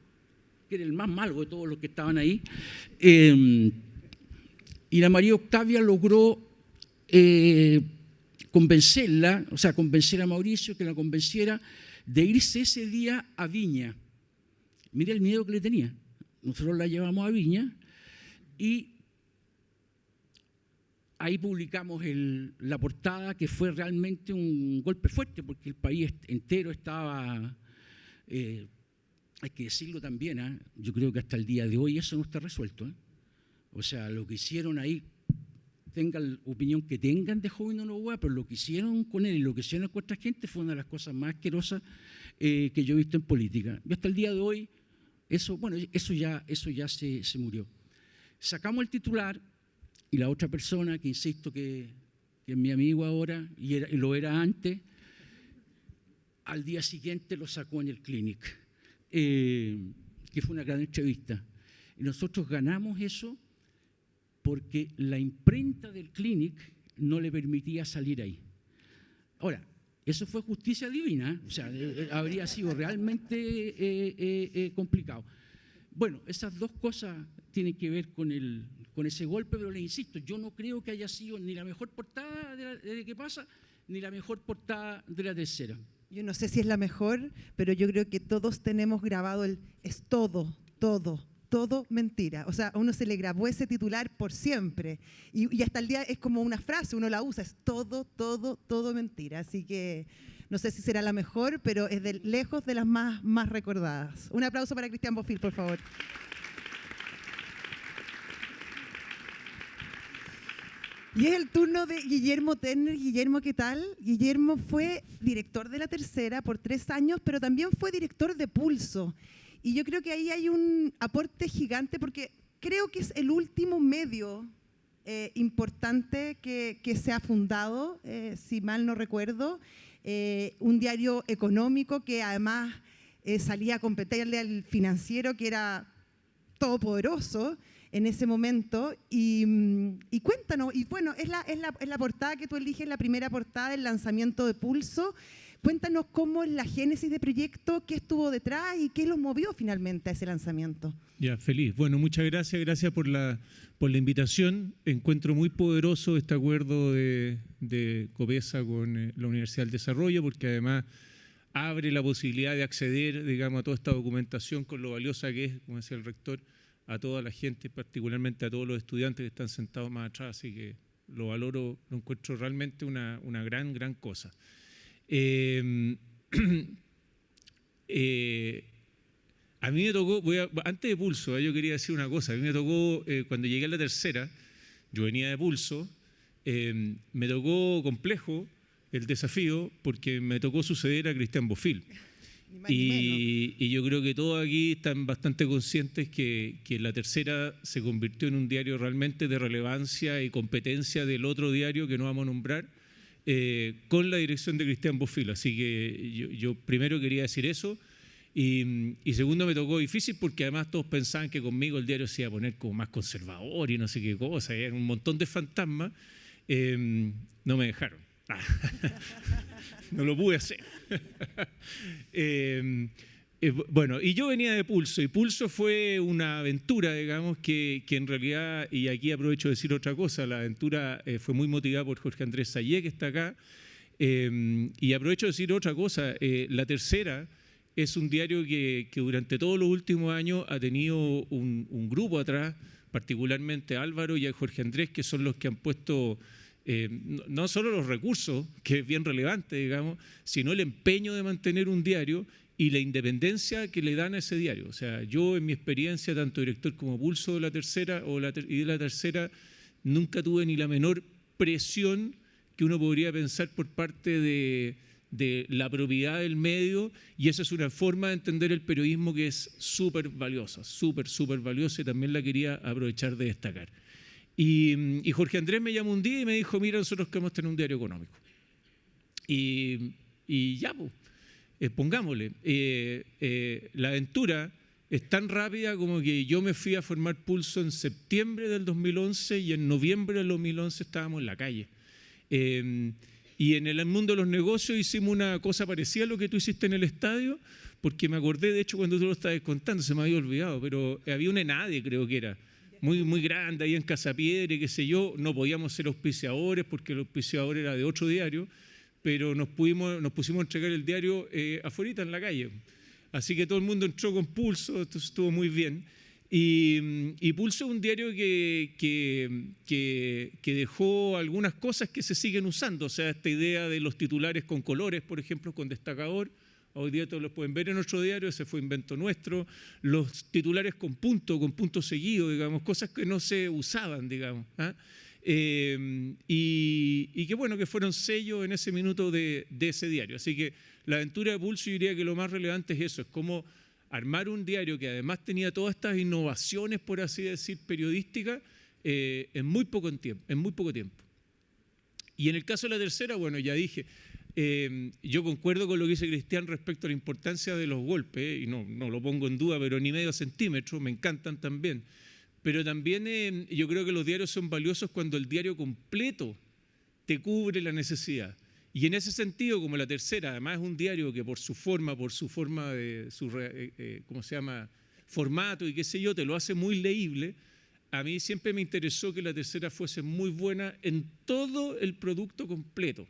que era el más malo de todos los que estaban ahí, y la María Octavia logró convencerla, o sea, convencer a Mauricio, que la convenciera de irse ese día a Viña. Mira el miedo que le tenía. Nosotros la llevamos a Viña y ahí publicamos la portada, que fue realmente un golpe fuerte, porque el país entero estaba, hay que decirlo también, yo creo que hasta el día de hoy eso no está resuelto. O sea, lo que hicieron ahí, tengan la opinión que tengan de Jovino Novoa, pero lo que hicieron con él y lo que hicieron con esta gente fue una de las cosas más asquerosas que yo he visto en política. Y hasta el día de hoy, eso ya se murió. Sacamos el titular, y la otra persona, que insisto que es mi amigo ahora, y lo era antes, al día siguiente lo sacó en el Clinic, que fue una gran entrevista. Y nosotros ganamos eso porque la imprenta del Clinic no le permitía salir ahí. Ahora, eso fue justicia divina, o sea, habría sido realmente complicado. Bueno, esas dos cosas tienen que ver con ese golpe, pero les insisto, yo no creo que haya sido ni la mejor portada de ¿Qué pasa?, ni la mejor portada de La Tercera. Yo no sé si es la mejor, pero yo creo que todos tenemos grabado es todo mentira. O sea, a uno se le grabó ese titular por siempre. Y hasta el día es como una frase, uno la usa, es todo mentira. Así que, No sé si será la mejor, pero es de lejos de las más recordadas. Un aplauso para Cristian Bofill, por favor. Y es el turno de Guillermo Tenner. Guillermo, ¿qué tal? Guillermo fue director de La Tercera por 3 años, pero también fue director de Pulso. Y yo creo que ahí hay un aporte gigante, porque creo que es el último medio importante que se ha fundado, si mal no recuerdo, un diario económico que además salía a competirle al Financiero, que era todopoderoso en ese momento. Y cuéntanos, y bueno, es la portada que tú eliges, la primera portada del lanzamiento de Pulso. Cuéntanos cómo es la génesis de proyecto, qué estuvo detrás y qué los movió finalmente a ese lanzamiento. Ya, feliz. Bueno, muchas gracias. Gracias por la invitación. Encuentro muy poderoso este acuerdo de Copesa con la Universidad del Desarrollo, porque además abre la posibilidad de acceder, digamos, a toda esta documentación con lo valiosa que es, como decía el rector, a toda la gente, particularmente a todos los estudiantes que están sentados más atrás. Así que lo valoro, lo encuentro realmente una gran cosa. A mí me tocó, antes de Pulso, yo quería decir una cosa. A mí me tocó, cuando llegué a La Tercera, yo venía de Pulso, me tocó complejo el desafío porque me tocó suceder a Cristian Bofill. Y yo creo que todos aquí están bastante conscientes que La Tercera se convirtió en un diario realmente de relevancia y competencia del otro diario que no vamos a nombrar, con la dirección de Cristian Bofill. Así que yo primero quería decir eso. Y segundo, me tocó difícil porque además todos pensaban que conmigo el diario se iba a poner como más conservador y no sé qué cosa, era un montón de fantasmas. No me dejaron. No lo pude hacer. Bueno, y yo venía de Pulso, y Pulso fue una aventura, digamos, que en realidad, y aquí aprovecho de decir otra cosa, la aventura fue muy motivada por Jorge Andrés Sayé, que está acá, y aprovecho de decir otra cosa. La Tercera es un diario que durante todos los últimos años ha tenido un grupo atrás, particularmente Álvaro y a Jorge Andrés, que son los que han puesto no solo los recursos, que es bien relevante, digamos, sino el empeño de mantener un diario y la independencia que le dan a ese diario. O sea, yo en mi experiencia, tanto director como Pulso de La Tercera y de La Tercera, nunca tuve ni la menor presión que uno podría pensar por parte de la propiedad del medio, y esa es una forma de entender el periodismo que es súper valiosa, súper valiosa, y también la quería aprovechar de destacar. Y Jorge Andrés me llamó un día y me dijo: mira, nosotros queremos tener un diario económico. Y ya, pues, pongámosle. La aventura es tan rápida como que yo me fui a formar Pulso en septiembre del 2011 y en noviembre del 2011 estábamos en la calle. Y en el mundo de los negocios hicimos una cosa parecida a lo que tú hiciste en el estadio, porque me acordé, de hecho, cuando tú lo estabas contando, se me había olvidado, pero había un ENADE, creo que era, muy grande ahí en Casapiedra, qué sé yo. No podíamos ser auspiciadores porque el auspiciador era de otro diario, pero nos pusimos a entregar el diario afuera en la calle. Así que todo el mundo entró con Pulso, entonces estuvo muy bien. Y Pulso es un diario que dejó algunas cosas que se siguen usando. O sea, esta idea de los titulares con colores, por ejemplo, con destacador. Hoy día todos los pueden ver en nuestro diario, ese fue invento nuestro. Los titulares con punto seguido, digamos, cosas que no se usaban, digamos. Y que bueno, que fueron sellos en ese minuto de ese diario. Así que la aventura de Pulso, yo diría que lo más relevante es eso, es cómo armar un diario que además tenía todas estas innovaciones, por así decir, periodísticas, en muy poco tiempo. Y en el caso de La Tercera, bueno, ya dije, yo concuerdo con lo que dice Cristian respecto a la importancia de los golpes, y no lo pongo en duda, pero ni medio centímetro, me encantan también. Pero también yo creo que los diarios son valiosos cuando el diario completo te cubre la necesidad. Y en ese sentido, como La Tercera, además es un diario que por su forma de ¿cómo se llama?, formato y qué sé yo, te lo hace muy leíble. A mí siempre me interesó que La Tercera fuese muy buena en todo el producto completo.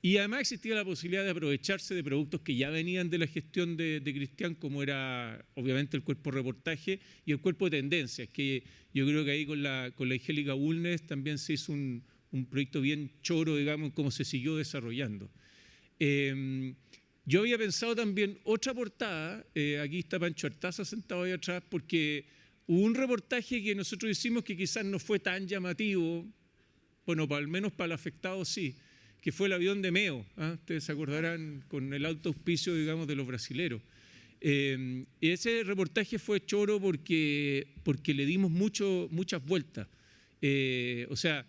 Y además existía la posibilidad de aprovecharse de productos que ya venían de la gestión de Cristian, como era obviamente el cuerpo reportaje y el cuerpo de tendencias, que yo creo que ahí con la Angélica Bulnes también se hizo un proyecto bien choro, digamos, en cómo se siguió desarrollando. Yo había pensado también otra portada, aquí está Pancho Artaza sentado ahí atrás, porque hubo un reportaje que nosotros hicimos que quizás no fue tan llamativo, bueno, al menos para el afectado sí, que fue el avión de Meo, ¿ah? Ustedes se acordarán, con el alto auspicio, digamos, de los brasileros. Ese reportaje fue choro porque le dimos muchas vueltas. O sea,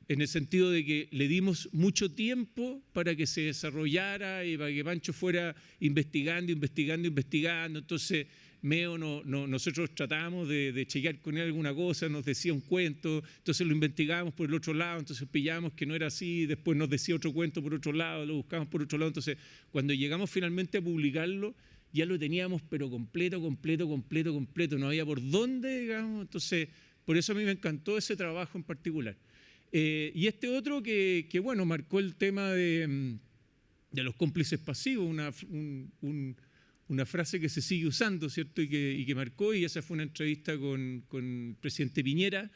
en el sentido de que le dimos mucho tiempo para que se desarrollara y para que Pancho fuera investigando. Entonces, Meo nosotros tratábamos de chequear con él alguna cosa, nos decía un cuento, entonces lo investigábamos por el otro lado, entonces pillábamos que no era así, después nos decía otro cuento por otro lado, lo buscábamos por otro lado. Entonces, cuando llegamos finalmente a publicarlo, ya lo teníamos, pero completo, no había por dónde, digamos. Entonces, por eso a mí me encantó ese trabajo en particular. Y este otro que bueno, marcó el tema de los cómplices pasivos, una frase que se sigue usando, ¿cierto? Y que marcó, y esa fue una entrevista con el presidente Piñera.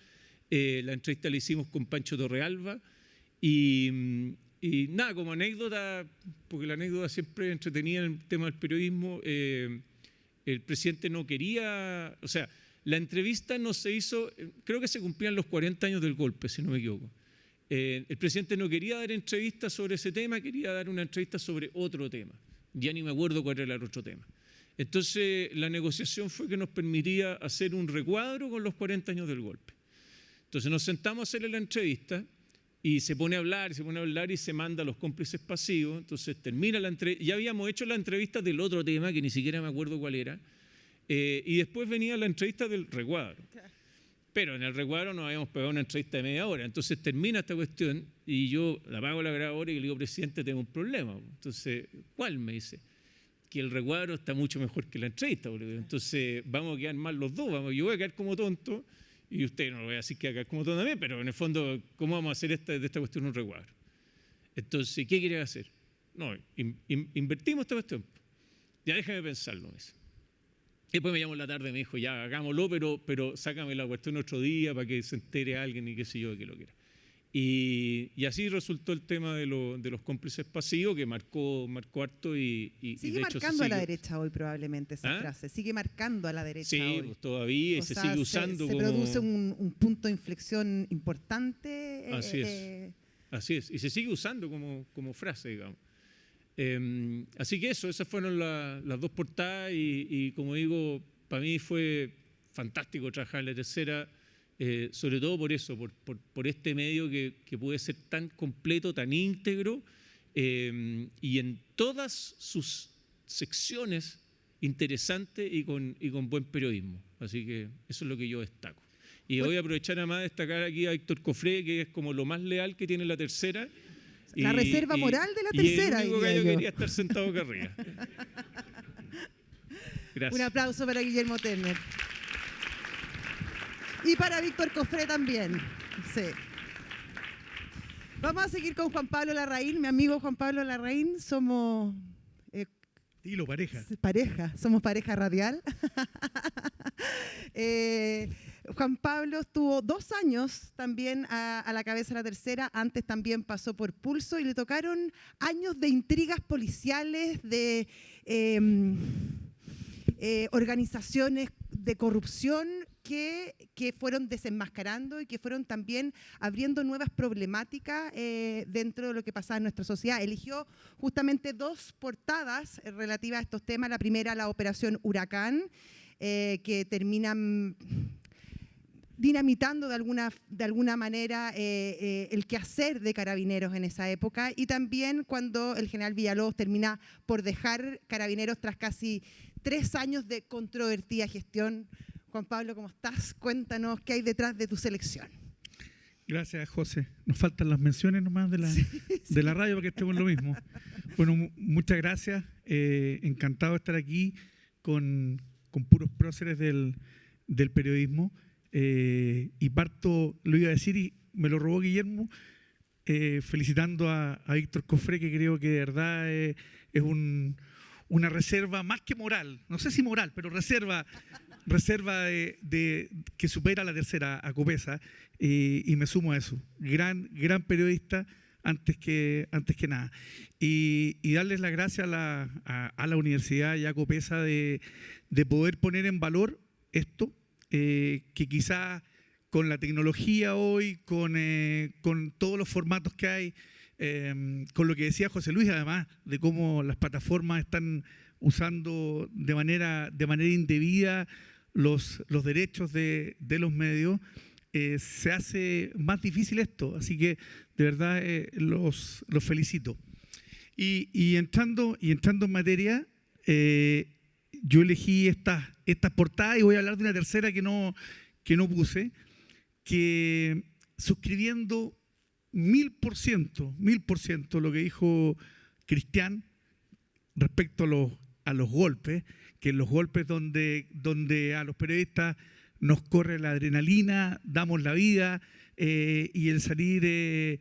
La entrevista la hicimos con Pancho Torrealba. Y nada, como anécdota, porque la anécdota siempre es entretenida en el tema del periodismo, el presidente no quería, o sea, la entrevista no se hizo, creo que se cumplían los 40 años del golpe, si no me equivoco. El presidente no quería dar entrevistas sobre ese tema, quería dar una entrevista sobre otro tema. Ya ni me acuerdo cuál era el otro tema. Entonces, la negociación fue que nos permitía hacer un recuadro con los 40 años del golpe. Entonces, nos sentamos a hacerle la entrevista y se pone a hablar y se manda a los cómplices pasivos. Entonces, termina la entrevista. Ya habíamos hecho la entrevista del otro tema, que ni siquiera me acuerdo cuál era. Y después venía la entrevista del recuadro. Pero en el recuadro nos habíamos pegado una entrevista de media hora. Entonces termina esta cuestión y yo la apago la grabadora y le digo, presidente, tengo un problema. Entonces, ¿cuál? Me dice, que el recuadro está mucho mejor que la entrevista. Entonces vamos a quedar mal los dos. Yo voy a quedar como tonto y usted no lo voy a decir que va a quedar como tonto también, pero en el fondo, ¿cómo vamos a hacer de esta cuestión un recuadro? Entonces, ¿qué quiere hacer? No, invertimos esta cuestión. Ya déjame pensarlo, me dice. Después me llamó en la tarde y me dijo, ya, hagámoslo, pero sácame la cuestión otro día para que se entere alguien y qué sé yo, que lo quiera. Y así resultó el tema de los cómplices pasivos, que marcó harto y sigue de hecho marcando a la derecha hoy probablemente esa frase, sigue marcando a la derecha hoy. Sí, pues todavía, y se sigue usando se produce un punto de inflexión importante. Así es, y se sigue usando como frase, digamos. Así que esas fueron las dos portadas y como digo, para mí fue fantástico trabajar en la tercera, sobre todo por eso, por este medio que puede ser tan completo, tan íntegro y en todas sus secciones interesante y con buen periodismo. Así que eso es lo que yo destaco. Y voy a aprovechar además de destacar aquí a Héctor Cofré, que es como lo más leal que tiene la tercera. La reserva moral de la tercera. Y el único gallo quería estar sentado acá arriba. Gracias. Un aplauso para Guillermo Tenner. Y para Víctor Cofré también. Sí. Vamos a seguir con Juan Pablo Larraín, mi amigo Juan Pablo Larraín. Somos... somos pareja radial. Juan Pablo estuvo 2 años también a la cabeza de la tercera, antes también pasó por Pulso y le tocaron años de intrigas policiales, de organizaciones de corrupción que fueron desenmascarando y que fueron también abriendo nuevas problemáticas dentro de lo que pasaba en nuestra sociedad. Eligió justamente 2 portadas relativas a estos temas. La primera, la Operación Huracán, que terminan dinamitando de alguna manera el quehacer de Carabineros en esa época, y también cuando el general Villalobos termina por dejar Carabineros tras casi 3 años de controvertida gestión. Juan Pablo, ¿cómo estás? Cuéntanos qué hay detrás de tu selección. Gracias, José. Nos faltan las menciones nomás de la radio para que estemos en lo mismo. Bueno, muchas gracias. Encantado de estar aquí con puros próceres del periodismo. Y parto, lo iba a decir y me lo robó Guillermo, felicitando a Víctor Cofré, que creo que de verdad es una reserva más que moral, no sé si moral, pero reserva que supera a la tercera, a Copesa, y me sumo a eso. Gran periodista, antes que nada. Y darles las gracias a la Universidad y a Copesa de poder poner en valor esto, que quizá con la tecnología hoy, con todos los formatos que hay, con lo que decía José Luis, además, de cómo las plataformas están usando de manera indebida los derechos de los medios, se hace más difícil esto. Así que, de verdad, los felicito. Y entrando en materia, yo elegí estas portadas y voy a hablar de una tercera que no puse, que suscribiendo 1000% lo que dijo Cristian respecto a los golpes, que en los golpes donde a los periodistas nos corre la adrenalina, damos la vida, y el salir,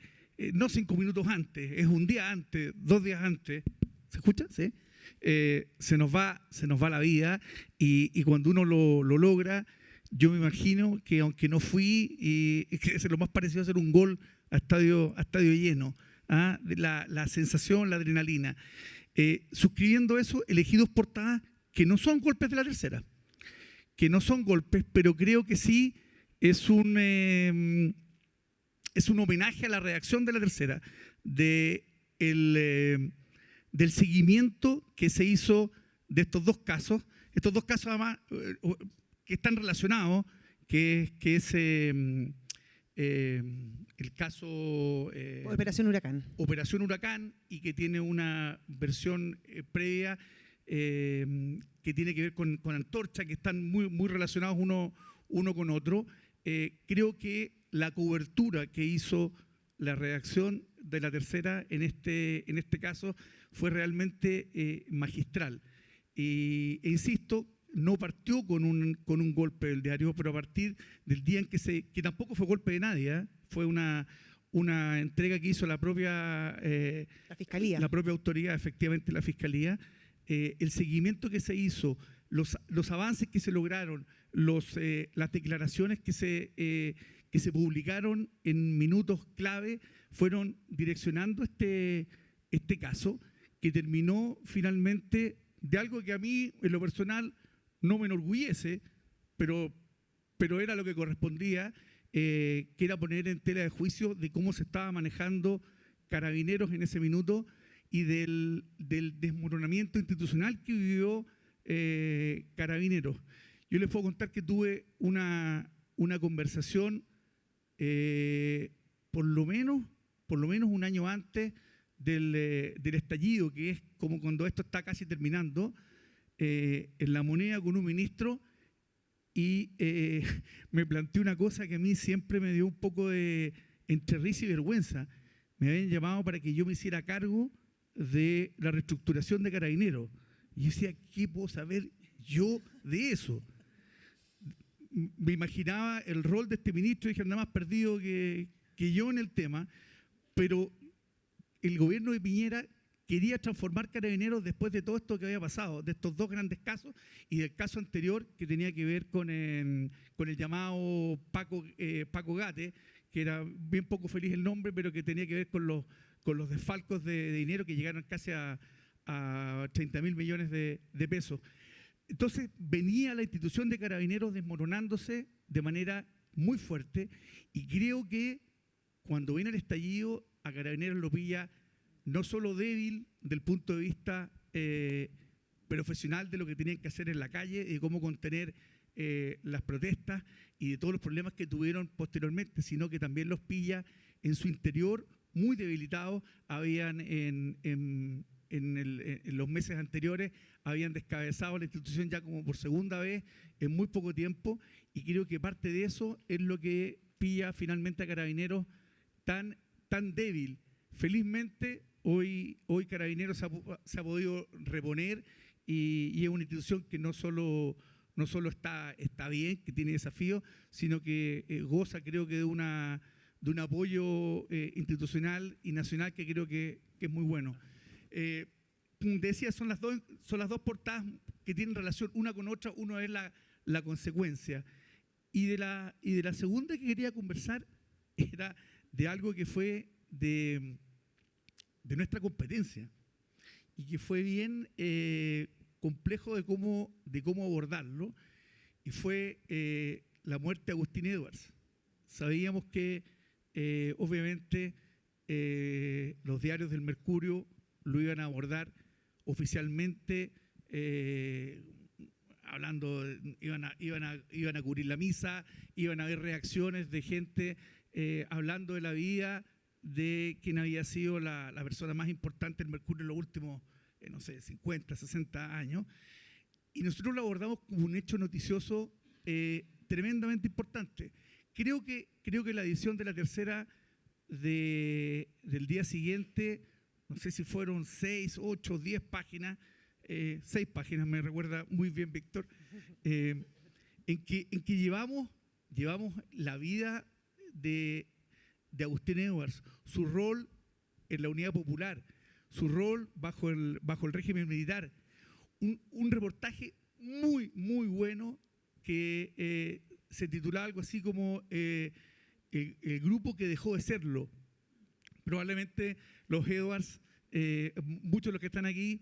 no 5 minutos antes, es un día antes, 2 días antes, ¿se escucha? ¿Sí? Se nos va la vida, y cuando uno lo logra, yo me imagino que aunque no fui, y que es lo más parecido a hacer un gol a estadio lleno, ¿ah? La sensación, la adrenalina. Suscribiendo eso, elegí 2 portadas que no son golpes de la tercera, que no son golpes, pero creo que sí es un homenaje a la reacción de la tercera, del seguimiento que se hizo de estos 2 casos. Estos 2 casos, además, que están relacionados, que es el caso Operación Huracán. Operación Huracán, y que tiene una versión previa que tiene que ver con Antorcha, que están muy relacionados uno con otro. Creo que la cobertura que hizo la redacción de la tercera en este caso fue realmente magistral. E insisto, no partió con un golpe del diario, pero a partir del día en que tampoco fue golpe de nadie, ¿eh? Fue una entrega que hizo la propia Fiscalía. La propia autoridad, efectivamente la Fiscalía, el seguimiento que se hizo, los avances que se lograron, las declaraciones que se publicaron en minutos clave, fueron direccionando este caso, que terminó finalmente de algo que a mí, en lo personal, no me enorgullece, pero era lo que correspondía, que era poner en tela de juicio de cómo se estaba manejando Carabineros en ese minuto y del desmoronamiento institucional que vivió Carabineros. Yo les puedo contar que tuve una conversación por lo menos un año antes del estallido, que es como cuando esto está casi terminando, en La Moneda con un ministro, y me planteé una cosa que a mí siempre me dio un poco de entre risa y vergüenza. Me habían llamado para que yo me hiciera cargo de la reestructuración de Carabineros. Y yo decía, ¿qué puedo saber yo de eso? Me imaginaba el rol de este ministro y dije, nada más perdido que yo en el tema, pero el gobierno de Piñera quería transformar Carabineros después de todo esto que había pasado, de estos 2 grandes casos y del caso anterior que tenía que ver con el llamado Paco Gate, que era bien poco feliz el nombre, pero que tenía que ver con los desfalcos de dinero que llegaron casi a 30.000 millones de pesos. Entonces venía la institución de Carabineros desmoronándose de manera muy fuerte, y creo que cuando viene el estallido a Carabineros lo pilla no solo débil del punto de vista profesional de lo que tenían que hacer en la calle y de cómo contener las protestas y de todos los problemas que tuvieron posteriormente, sino que también los pilla en su interior muy debilitados. Habían en los meses anteriores habían descabezado la institución ya como por segunda vez en muy poco tiempo, y creo que parte de eso es lo que pilla finalmente a Carabineros tan débil. Felizmente hoy Carabineros se ha podido reponer, y es una institución que no solo está bien, que tiene desafíos, sino que goza, creo que de un apoyo institucional y nacional que creo que es muy bueno. Decía, son las dos portadas que tienen relación una con otra. Uno es la consecuencia. Y de la segunda que quería conversar era de algo que fue de nuestra competencia y que fue bien complejo de cómo abordarlo, y fue la muerte de Agustín Edwards. Sabíamos que obviamente los diarios del Mercurio lo iban a abordar oficialmente, iban a cubrir la misa, iban a haber reacciones de gente hablando de la vida de quien había sido la persona más importante del Mercurio en los últimos, 50, 60 años. Y nosotros lo abordamos como un hecho noticioso tremendamente importante. Creo que la edición de la tercera del día siguiente, no sé si fueron 6, 8, 10 páginas, 6 páginas, me recuerda muy bien Víctor, en que llevamos la vida de Agustín Edwards, su rol en la Unidad Popular, su rol bajo el régimen militar. Un reportaje muy, muy bueno que se titulaba algo así como el grupo que dejó de serlo. Probablemente los Edwards, muchos de los que están aquí,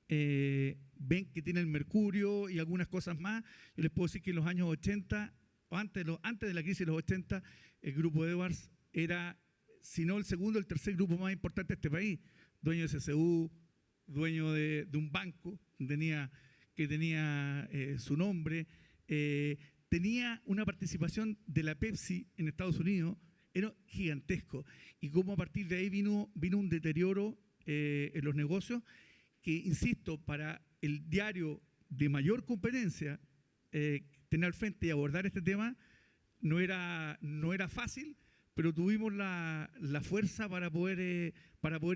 ven que tiene el Mercurio y algunas cosas más. Yo les puedo decir que en los años 80, o antes de la crisis de los 80, el grupo Edwards era, si no el segundo, el tercer grupo más importante de este país. Dueño de CCU, dueño de un banco que tenía su nombre, tenía una participación de la Pepsi en Estados Unidos, era gigantesco. Y cómo a partir de ahí vino un deterioro en los negocios que, insisto, para el diario de mayor competencia, tener al frente y abordar este tema no era fácil, pero tuvimos la fuerza para poder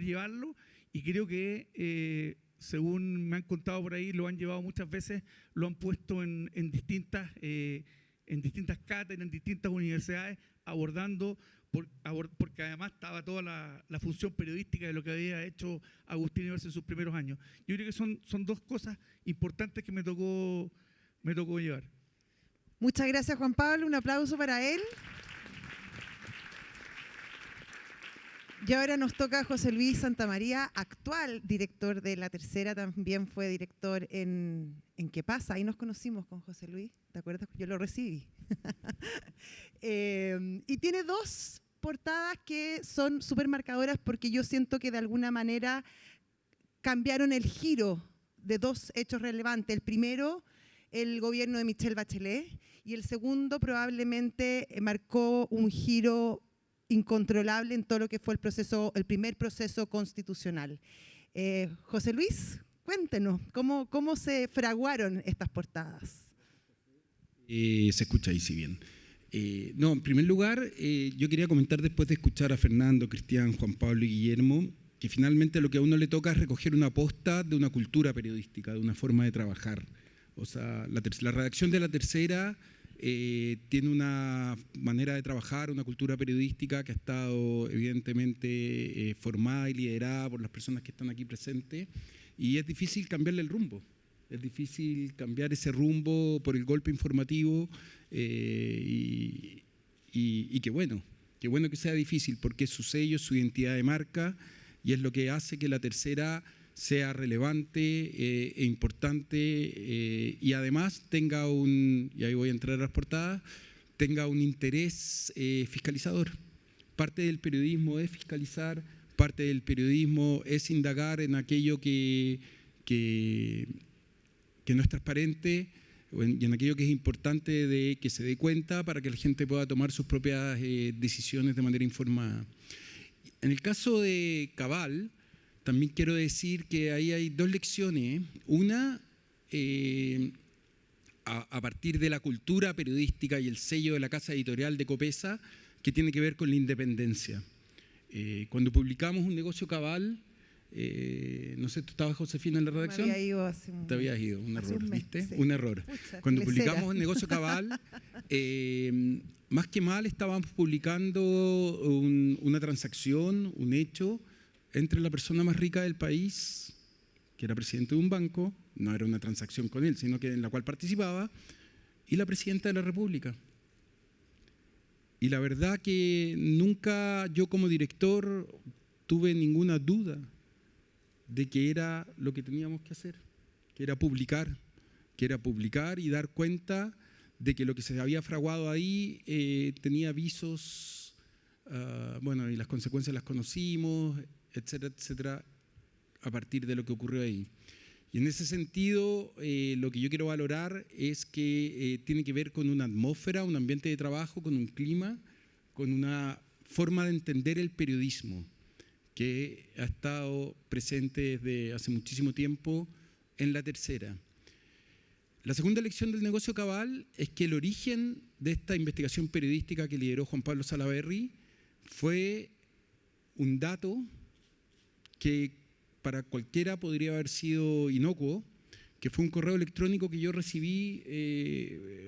llevarlo, y creo que, según me han contado por ahí, lo han llevado muchas veces, lo han puesto en distintas cátedras, en distintas universidades, abordando, porque además estaba toda la función periodística de lo que había hecho Agustín Edwards en sus primeros años. Yo creo que son dos cosas importantes que me tocó llevar. Muchas gracias, Juan Pablo. Un aplauso para él. Y ahora nos toca a José Luis Santamaría, actual director de La Tercera, también fue director en ¿Qué pasa? Ahí nos conocimos con José Luis, ¿te acuerdas? Yo lo recibí. Y tiene dos portadas que son súper marcadoras porque yo siento que de alguna manera cambiaron el giro de dos hechos relevantes. El primero, el gobierno de Michelle Bachelet, y el segundo probablemente marcó un giro incontrolable en todo lo que fue el primer proceso constitucional. José Luis, cuéntenos, ¿cómo se fraguaron estas portadas? Se escucha ahí, si bien. En primer lugar, yo quería comentar, después de escuchar a Fernando, Cristian, Juan Pablo y Guillermo, que finalmente lo que a uno le toca es recoger una posta de una cultura periodística, de una forma de trabajar. O sea, la redacción de La Tercera tiene una manera de trabajar, una cultura periodística que ha estado evidentemente formada y liderada por las personas que están aquí presentes, y es difícil cambiarle el rumbo, es difícil cambiar ese rumbo por el golpe informativo, y qué bueno que sea difícil, porque es su sello, su identidad de marca, y es lo que hace que La Tercera sea relevante e importante, y además tenga y ahí voy a entrar a las portadas, tenga un interés fiscalizador. Parte del periodismo es fiscalizar, parte del periodismo es indagar en aquello que no es transparente y en aquello que es importante de que se dé cuenta para que la gente pueda tomar sus propias decisiones de manera informada. En el caso de Cabal, también quiero decir que ahí hay dos lecciones. Una, a partir de la cultura periodística y el sello de la casa editorial de Copesa, que tiene que ver con la independencia. Cuando publicamos Un Negocio Cabal, no sé, ¿tú estabas, Josefina, en la redacción? Me había ido hace Te habías ido, un error, ¿viste? Sí. Un error. Pucha, Cuando publicamos Un Negocio Cabal, más que mal estábamos publicando una transacción, un hecho, entre la persona más rica del país, que era presidente de un banco, no era una transacción con él, sino que en la cual participaba, y la presidenta de la República. Y la verdad que nunca yo como director tuve ninguna duda de que era lo que teníamos que hacer, que era publicar y dar cuenta de que lo que se había fraguado ahí tenía visos, bueno, y las consecuencias las conocimos, etcétera, etcétera, a partir de lo que ocurrió ahí. Y en ese sentido, lo que yo quiero valorar es que tiene que ver con una atmósfera, un ambiente de trabajo, con un clima, con una forma de entender el periodismo que ha estado presente desde hace muchísimo tiempo en La Tercera. La segunda lección del negocio cabal es que el origen de esta investigación periodística que lideró Juan Pablo Salaverry fue un dato que para cualquiera podría haber sido inocuo, que fue un correo electrónico que yo recibí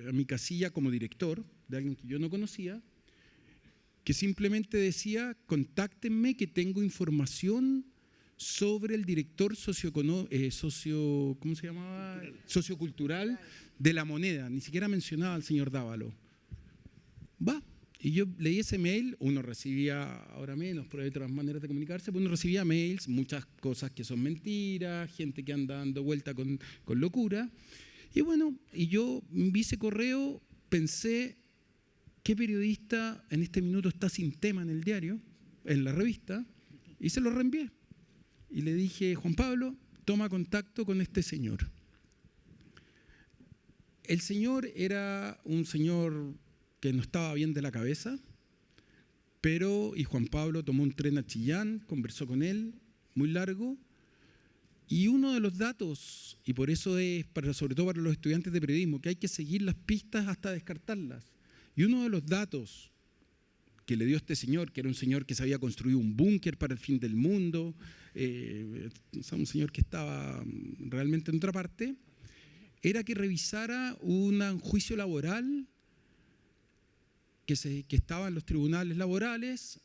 a mi casilla como director, de alguien que yo no conocía, que simplemente decía: contáctenme que tengo información sobre el director sociocultural de La Moneda. Ni siquiera mencionaba al señor Dávalo. Va. Y yo leí ese mail, uno recibía, ahora menos, pero hay otras maneras de comunicarse, uno recibía mails, muchas cosas que son mentiras, gente que anda dando vuelta con locura. Y bueno, y yo vi ese correo, pensé, ¿qué periodista en este minuto está sin tema en el diario, en la revista? Y se lo reenvié. Y le dije: Juan Pablo, toma contacto con este señor. El señor era un señor que no estaba bien de la cabeza, y Juan Pablo tomó un tren a Chillán, conversó con él, muy largo, y uno de los datos, y por eso es, sobre todo para los estudiantes de periodismo, que hay que seguir las pistas hasta descartarlas, y uno de los datos que le dio este señor, que era un señor que se había construido un búnker para el fin del mundo, un señor que estaba realmente en otra parte, era que revisara un juicio laboral que estaba en los tribunales laborales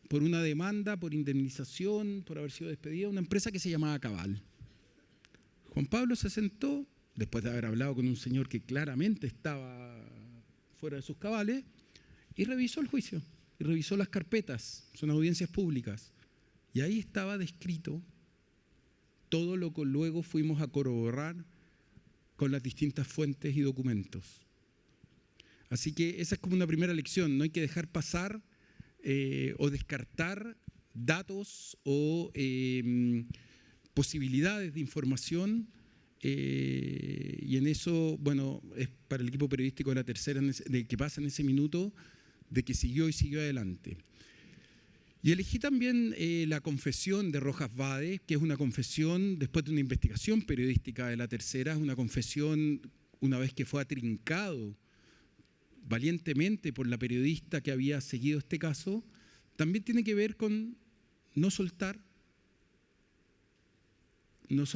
por una demanda, por indemnización, por haber sido despedida, una empresa que se llamaba Cabal. Juan Pablo se sentó, después de haber hablado con un señor que claramente estaba fuera de sus cabales, y revisó el juicio, y revisó las carpetas, son audiencias públicas, y ahí estaba descrito todo lo que luego fuimos a corroborar con las distintas fuentes y documentos. Así que esa es como una primera lección, no hay que dejar pasar o descartar datos o posibilidades de información, y en eso, bueno, es para el equipo periodístico de La Tercera, de que pasa en ese minuto, de que siguió y siguió adelante. Y elegí también la confesión de Rojas Vade, que es una confesión después de una investigación periodística de La Tercera, es una confesión una vez que fue atrincado valientemente por la periodista que había seguido este caso. También tiene que ver con no soltar los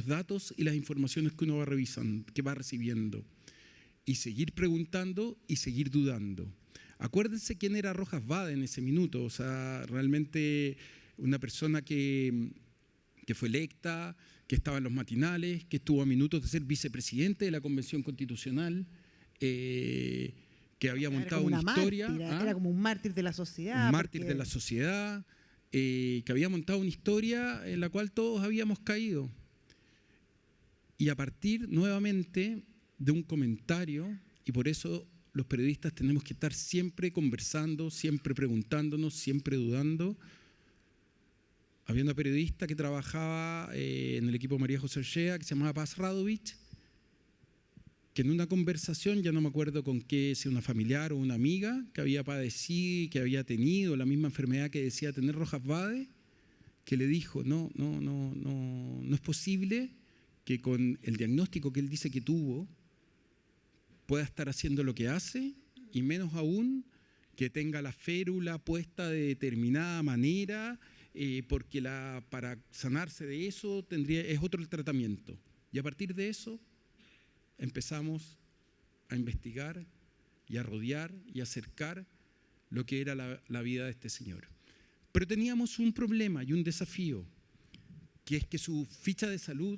datos y las informaciones que uno va revisando, que va recibiendo, y seguir preguntando y seguir dudando. Acuérdense quién era Rojas Vade en ese minuto, o sea, realmente una persona que fue electa, que estaba en los matinales, que estuvo a minutos de ser vicepresidente de la Convención Constitucional, que había montado una historia. Era como un mártir de la sociedad. Un mártir de la sociedad, que había montado una historia en la cual todos habíamos caído. Y a partir nuevamente de un comentario, y por eso los periodistas tenemos que estar siempre conversando, siempre preguntándonos, siempre dudando. Había una periodista que trabajaba en el equipo María José Orchea, que se llamaba Paz Radovich, que en una conversación, ya no me acuerdo con qué, si una familiar o una amiga, que había padecido, que había tenido la misma enfermedad que decía tener Rojas Vade, que le dijo: no es posible que con el diagnóstico que él dice que tuvo pueda estar haciendo lo que hace, y menos aún que tenga la férula puesta de determinada manera, porque para sanarse de eso es otro el tratamiento. Y a partir de eso empezamos a investigar y a rodear y a acercar lo que era la vida de este señor. Pero teníamos un problema y un desafío, que es que su ficha de salud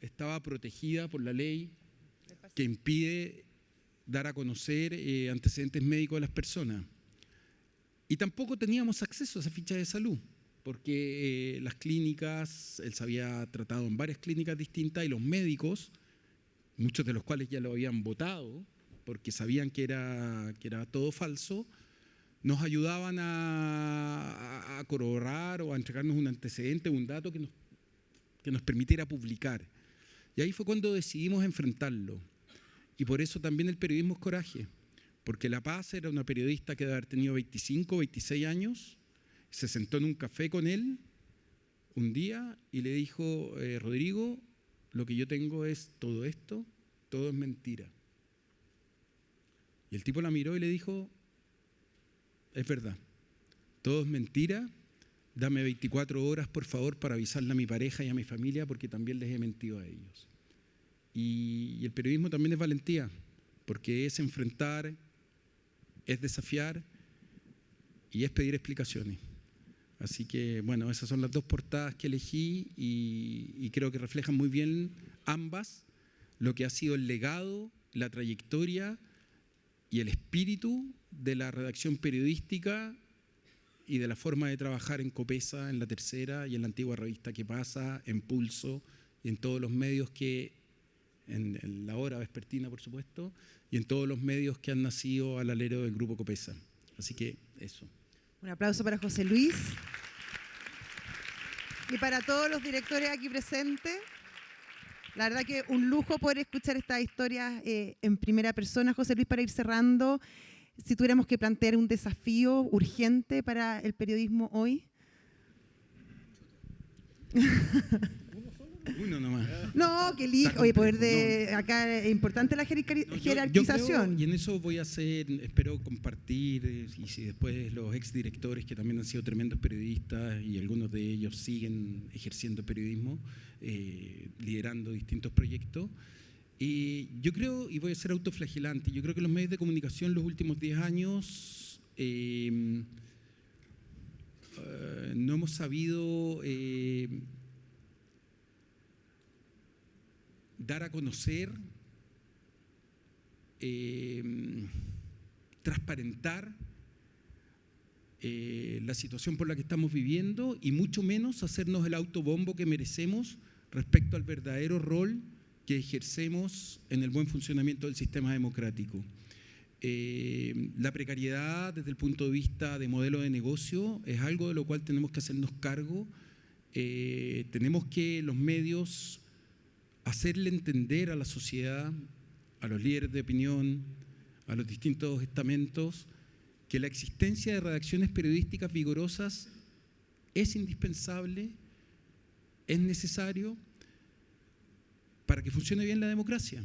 estaba protegida por la ley que impide dar a conocer antecedentes médicos de las personas. Y tampoco teníamos acceso a esa ficha de salud, porque las clínicas, él se había tratado en varias clínicas distintas y los médicos, muchos de los cuales ya lo habían votado, porque sabían que era todo falso, nos ayudaban a corroborar o a entregarnos un antecedente, un dato que nos permitiera publicar. Y ahí fue cuando decidimos enfrentarlo. Y por eso también el periodismo es coraje, porque La Paz era una periodista que debe haber tenido 25, 26 años, se sentó en un café con él un día y le dijo, Rodrigo, lo que yo tengo es todo esto, todo es mentira. Y el tipo la miró y le dijo, es verdad, todo es mentira, dame 24 horas por favor para avisarle a mi pareja y a mi familia porque también les he mentido a ellos. Y el periodismo también es valentía, porque es enfrentar, es desafiar y es pedir explicaciones. Así que, bueno, esas son las dos portadas que elegí y creo que reflejan muy bien ambas lo que ha sido el legado, la trayectoria y el espíritu de la redacción periodística y de la forma de trabajar en Copesa, en La Tercera y en la antigua revista ¿Qué pasa?, en Pulso y en todos los medios en La Hora Vespertina, por supuesto, y en todos los medios que han nacido al alero del Grupo Copesa. Así que eso. Un aplauso para José Luis y para todos los directores aquí presentes. La verdad que un lujo poder escuchar estas historias en primera persona. José Luis, para ir cerrando, si tuviéramos que plantear un desafío urgente para el periodismo hoy. Uno nomás. No, que elija. Oye, poder de acá es importante la jerarquización. Yo creo, y en eso voy a hacer, espero compartir, y si después los exdirectores que también han sido tremendos periodistas y algunos de ellos siguen ejerciendo periodismo, liderando distintos proyectos. Y yo creo, y voy a ser autoflagelante, yo creo que los medios de comunicación los últimos 10 años no hemos sabido dar a conocer, transparentar la situación por la que estamos viviendo y mucho menos hacernos el autobombo que merecemos respecto al verdadero rol que ejercemos en el buen funcionamiento del sistema democrático. La precariedad desde el punto de vista de modelo de negocio es algo de lo cual tenemos que hacernos cargo. Tenemos que los medios hacerle entender a la sociedad, a los líderes de opinión, a los distintos estamentos, que la existencia de redacciones periodísticas vigorosas es indispensable, es necesario para que funcione bien la democracia.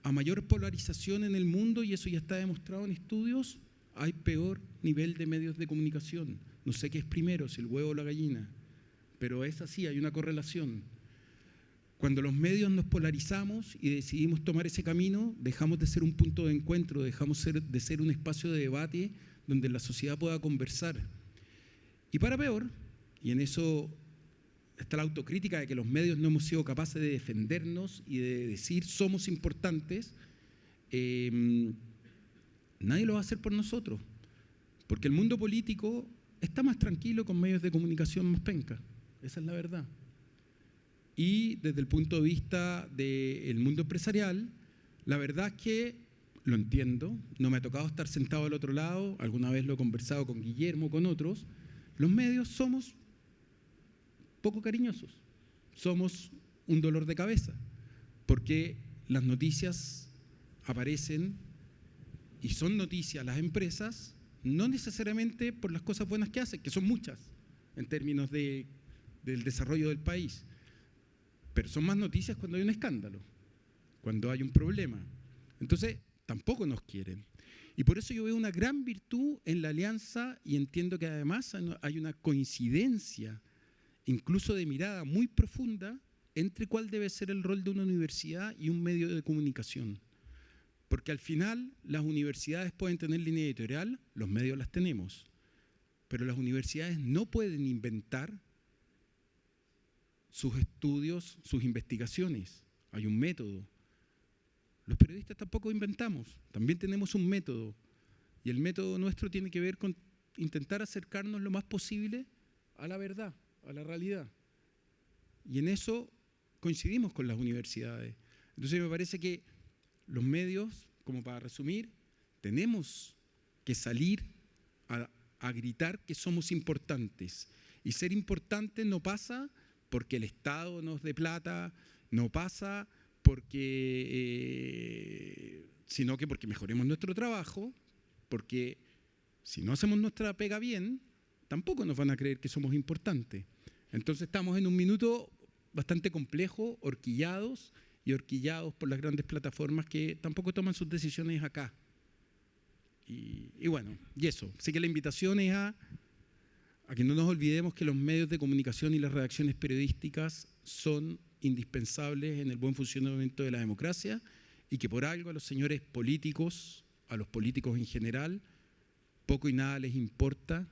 A mayor polarización en el mundo, y eso ya está demostrado en estudios, hay peor nivel de medios de comunicación. No sé qué es primero, si el huevo o la gallina, pero es así, hay una correlación. Cuando los medios nos polarizamos y decidimos tomar ese camino, dejamos de ser un punto de encuentro, dejamos de ser un espacio de debate donde la sociedad pueda conversar. Y para peor, y en eso está la autocrítica de que los medios no hemos sido capaces de defendernos y de decir somos importantes, nadie lo va a hacer por nosotros, porque el mundo político está más tranquilo con medios de comunicación más penca, esa es la verdad. Y desde el punto de vista del mundo empresarial, la verdad es que lo entiendo, no me ha tocado estar sentado al otro lado, alguna vez lo he conversado con Guillermo, con otros, los medios somos poco cariñosos, somos un dolor de cabeza, porque las noticias aparecen y son noticias las empresas, no necesariamente por las cosas buenas que hacen, que son muchas en términos del desarrollo del país, pero son más noticias cuando hay un escándalo, cuando hay un problema. Entonces, tampoco nos quieren. Y por eso yo veo una gran virtud en la alianza y entiendo que además hay una coincidencia, incluso de mirada muy profunda, entre cuál debe ser el rol de una universidad y un medio de comunicación. Porque al final las universidades pueden tener línea editorial, los medios las tenemos, pero las universidades no pueden inventar sus estudios, sus investigaciones. Hay un método. Los periodistas tampoco inventamos, también tenemos un método. Y el método nuestro tiene que ver con intentar acercarnos lo más posible a la verdad, a la realidad. Y en eso coincidimos con las universidades. Entonces me parece que los medios, como para resumir, tenemos que salir a gritar que somos importantes. Y ser importantes no pasa porque el Estado nos dé plata, no pasa sino que porque mejoremos nuestro trabajo, porque si no hacemos nuestra pega bien, tampoco nos van a creer que somos importantes. Entonces estamos en un minuto bastante complejo, horquillados por las grandes plataformas que tampoco toman sus decisiones acá. Y bueno, y eso. Así que la invitación es a que no nos olvidemos que los medios de comunicación y las redacciones periodísticas son indispensables en el buen funcionamiento de la democracia y que por algo a los señores políticos, a los políticos en general, poco y nada les importa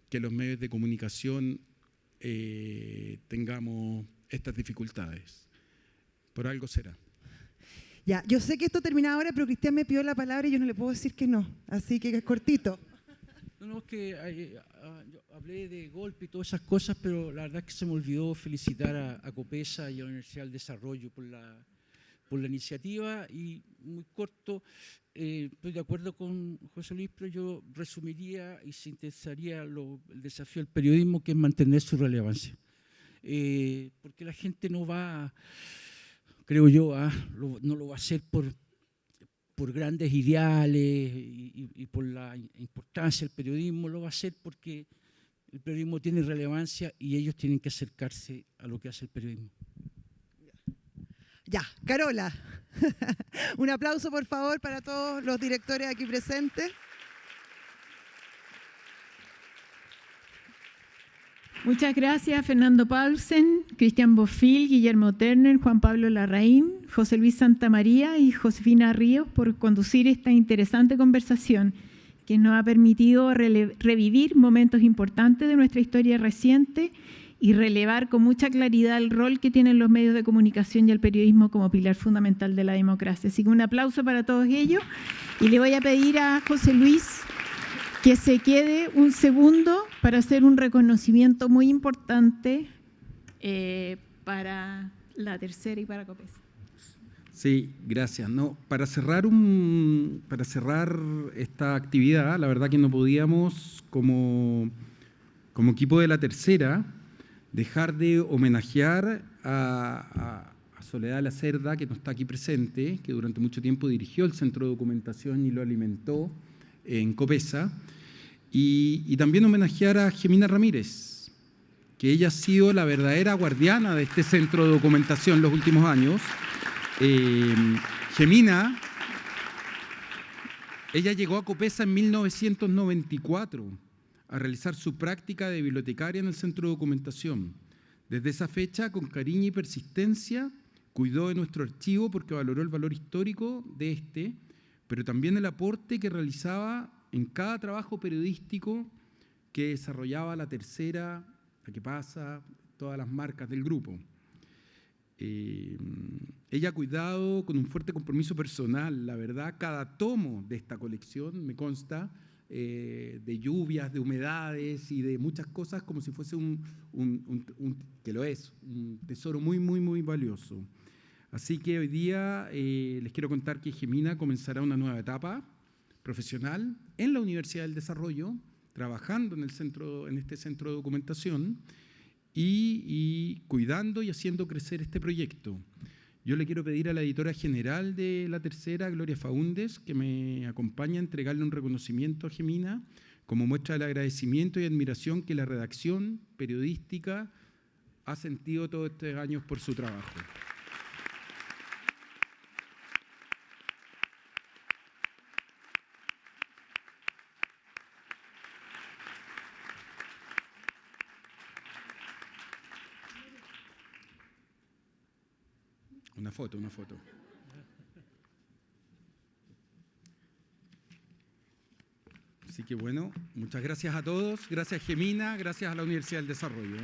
que los medios de comunicación tengamos estas dificultades. Por algo será. Ya, yo sé que esto termina ahora, pero Cristian me pidió la palabra y yo no le puedo decir que no, así que es cortito. No, es que yo hablé de golpe y todas esas cosas, pero la verdad es que se me olvidó felicitar a Copesa y a la Universidad del Desarrollo por la iniciativa. Y muy corto, estoy de acuerdo con José Luis, pero yo resumiría y sintetizaría el desafío del periodismo, que es mantener su relevancia. Porque la gente no va, creo yo, no lo va a hacer por grandes ideales y por la importancia del periodismo, lo va a hacer porque el periodismo tiene relevancia y ellos tienen que acercarse a lo que hace el periodismo. Ya, Carola, un aplauso por favor para todos los directores aquí presentes. Muchas gracias Fernando Paulsen, Cristian Bofill, Guillermo Turner, Juan Pablo Larraín, José Luis Santamaría y Josefina Ríos por conducir esta interesante conversación que nos ha permitido revivir momentos importantes de nuestra historia reciente y relevar con mucha claridad el rol que tienen los medios de comunicación y el periodismo como pilar fundamental de la democracia. Así que un aplauso para todos ellos y le voy a pedir a José Luis que se quede un segundo para hacer un reconocimiento muy importante para la tercera y para Copesa. Sí, gracias. No, para cerrar esta actividad, la verdad que no podíamos, como equipo de la tercera, dejar de homenajear a Soledad Lacerda, que no está aquí presente, que durante mucho tiempo dirigió el Centro de Documentación y lo alimentó en Copesa, y también homenajear a Gemina Ramírez, que ella ha sido la verdadera guardiana de este Centro de Documentación los últimos años. Gemina, ella llegó a Copesa en 1994 a realizar su práctica de bibliotecaria en el Centro de Documentación. Desde esa fecha, con cariño y persistencia, cuidó de nuestro archivo porque valoró el valor histórico de este, pero también el aporte que realizaba en cada trabajo periodístico que desarrollaba la tercera, la que pasa, todas las marcas del grupo. Ella ha cuidado con un fuerte compromiso personal, la verdad, cada tomo de esta colección, me consta, de lluvias, de humedades y de muchas cosas, como si fuese que lo es, un tesoro muy, muy, muy valioso. Así que hoy día les quiero contar que Gemina comenzará una nueva etapa profesional en la Universidad del Desarrollo, trabajando en este centro de documentación y cuidando y haciendo crecer este proyecto. Yo le quiero pedir a la editora general de la tercera, Gloria Faúndez, que me acompañe a entregarle un reconocimiento a Gemina como muestra del agradecimiento y admiración que la redacción periodística ha sentido todos estos años por su trabajo. Una foto. Así que bueno, muchas gracias a todos, gracias Gemina, gracias a la Universidad del Desarrollo.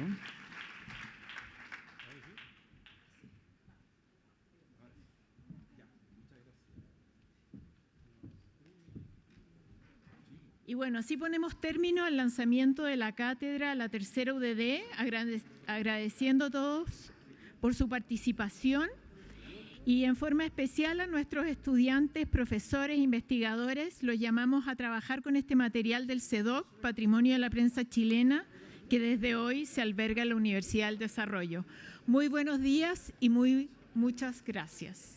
Y bueno, así ponemos término al lanzamiento de la cátedra, la tercera UDD, agradeciendo a todos por su participación y en forma especial a nuestros estudiantes, profesores, investigadores. Los llamamos a trabajar con este material del CEDOC, Patrimonio de la Prensa Chilena, que desde hoy se alberga en la Universidad del Desarrollo. Muy buenos días y muchas gracias.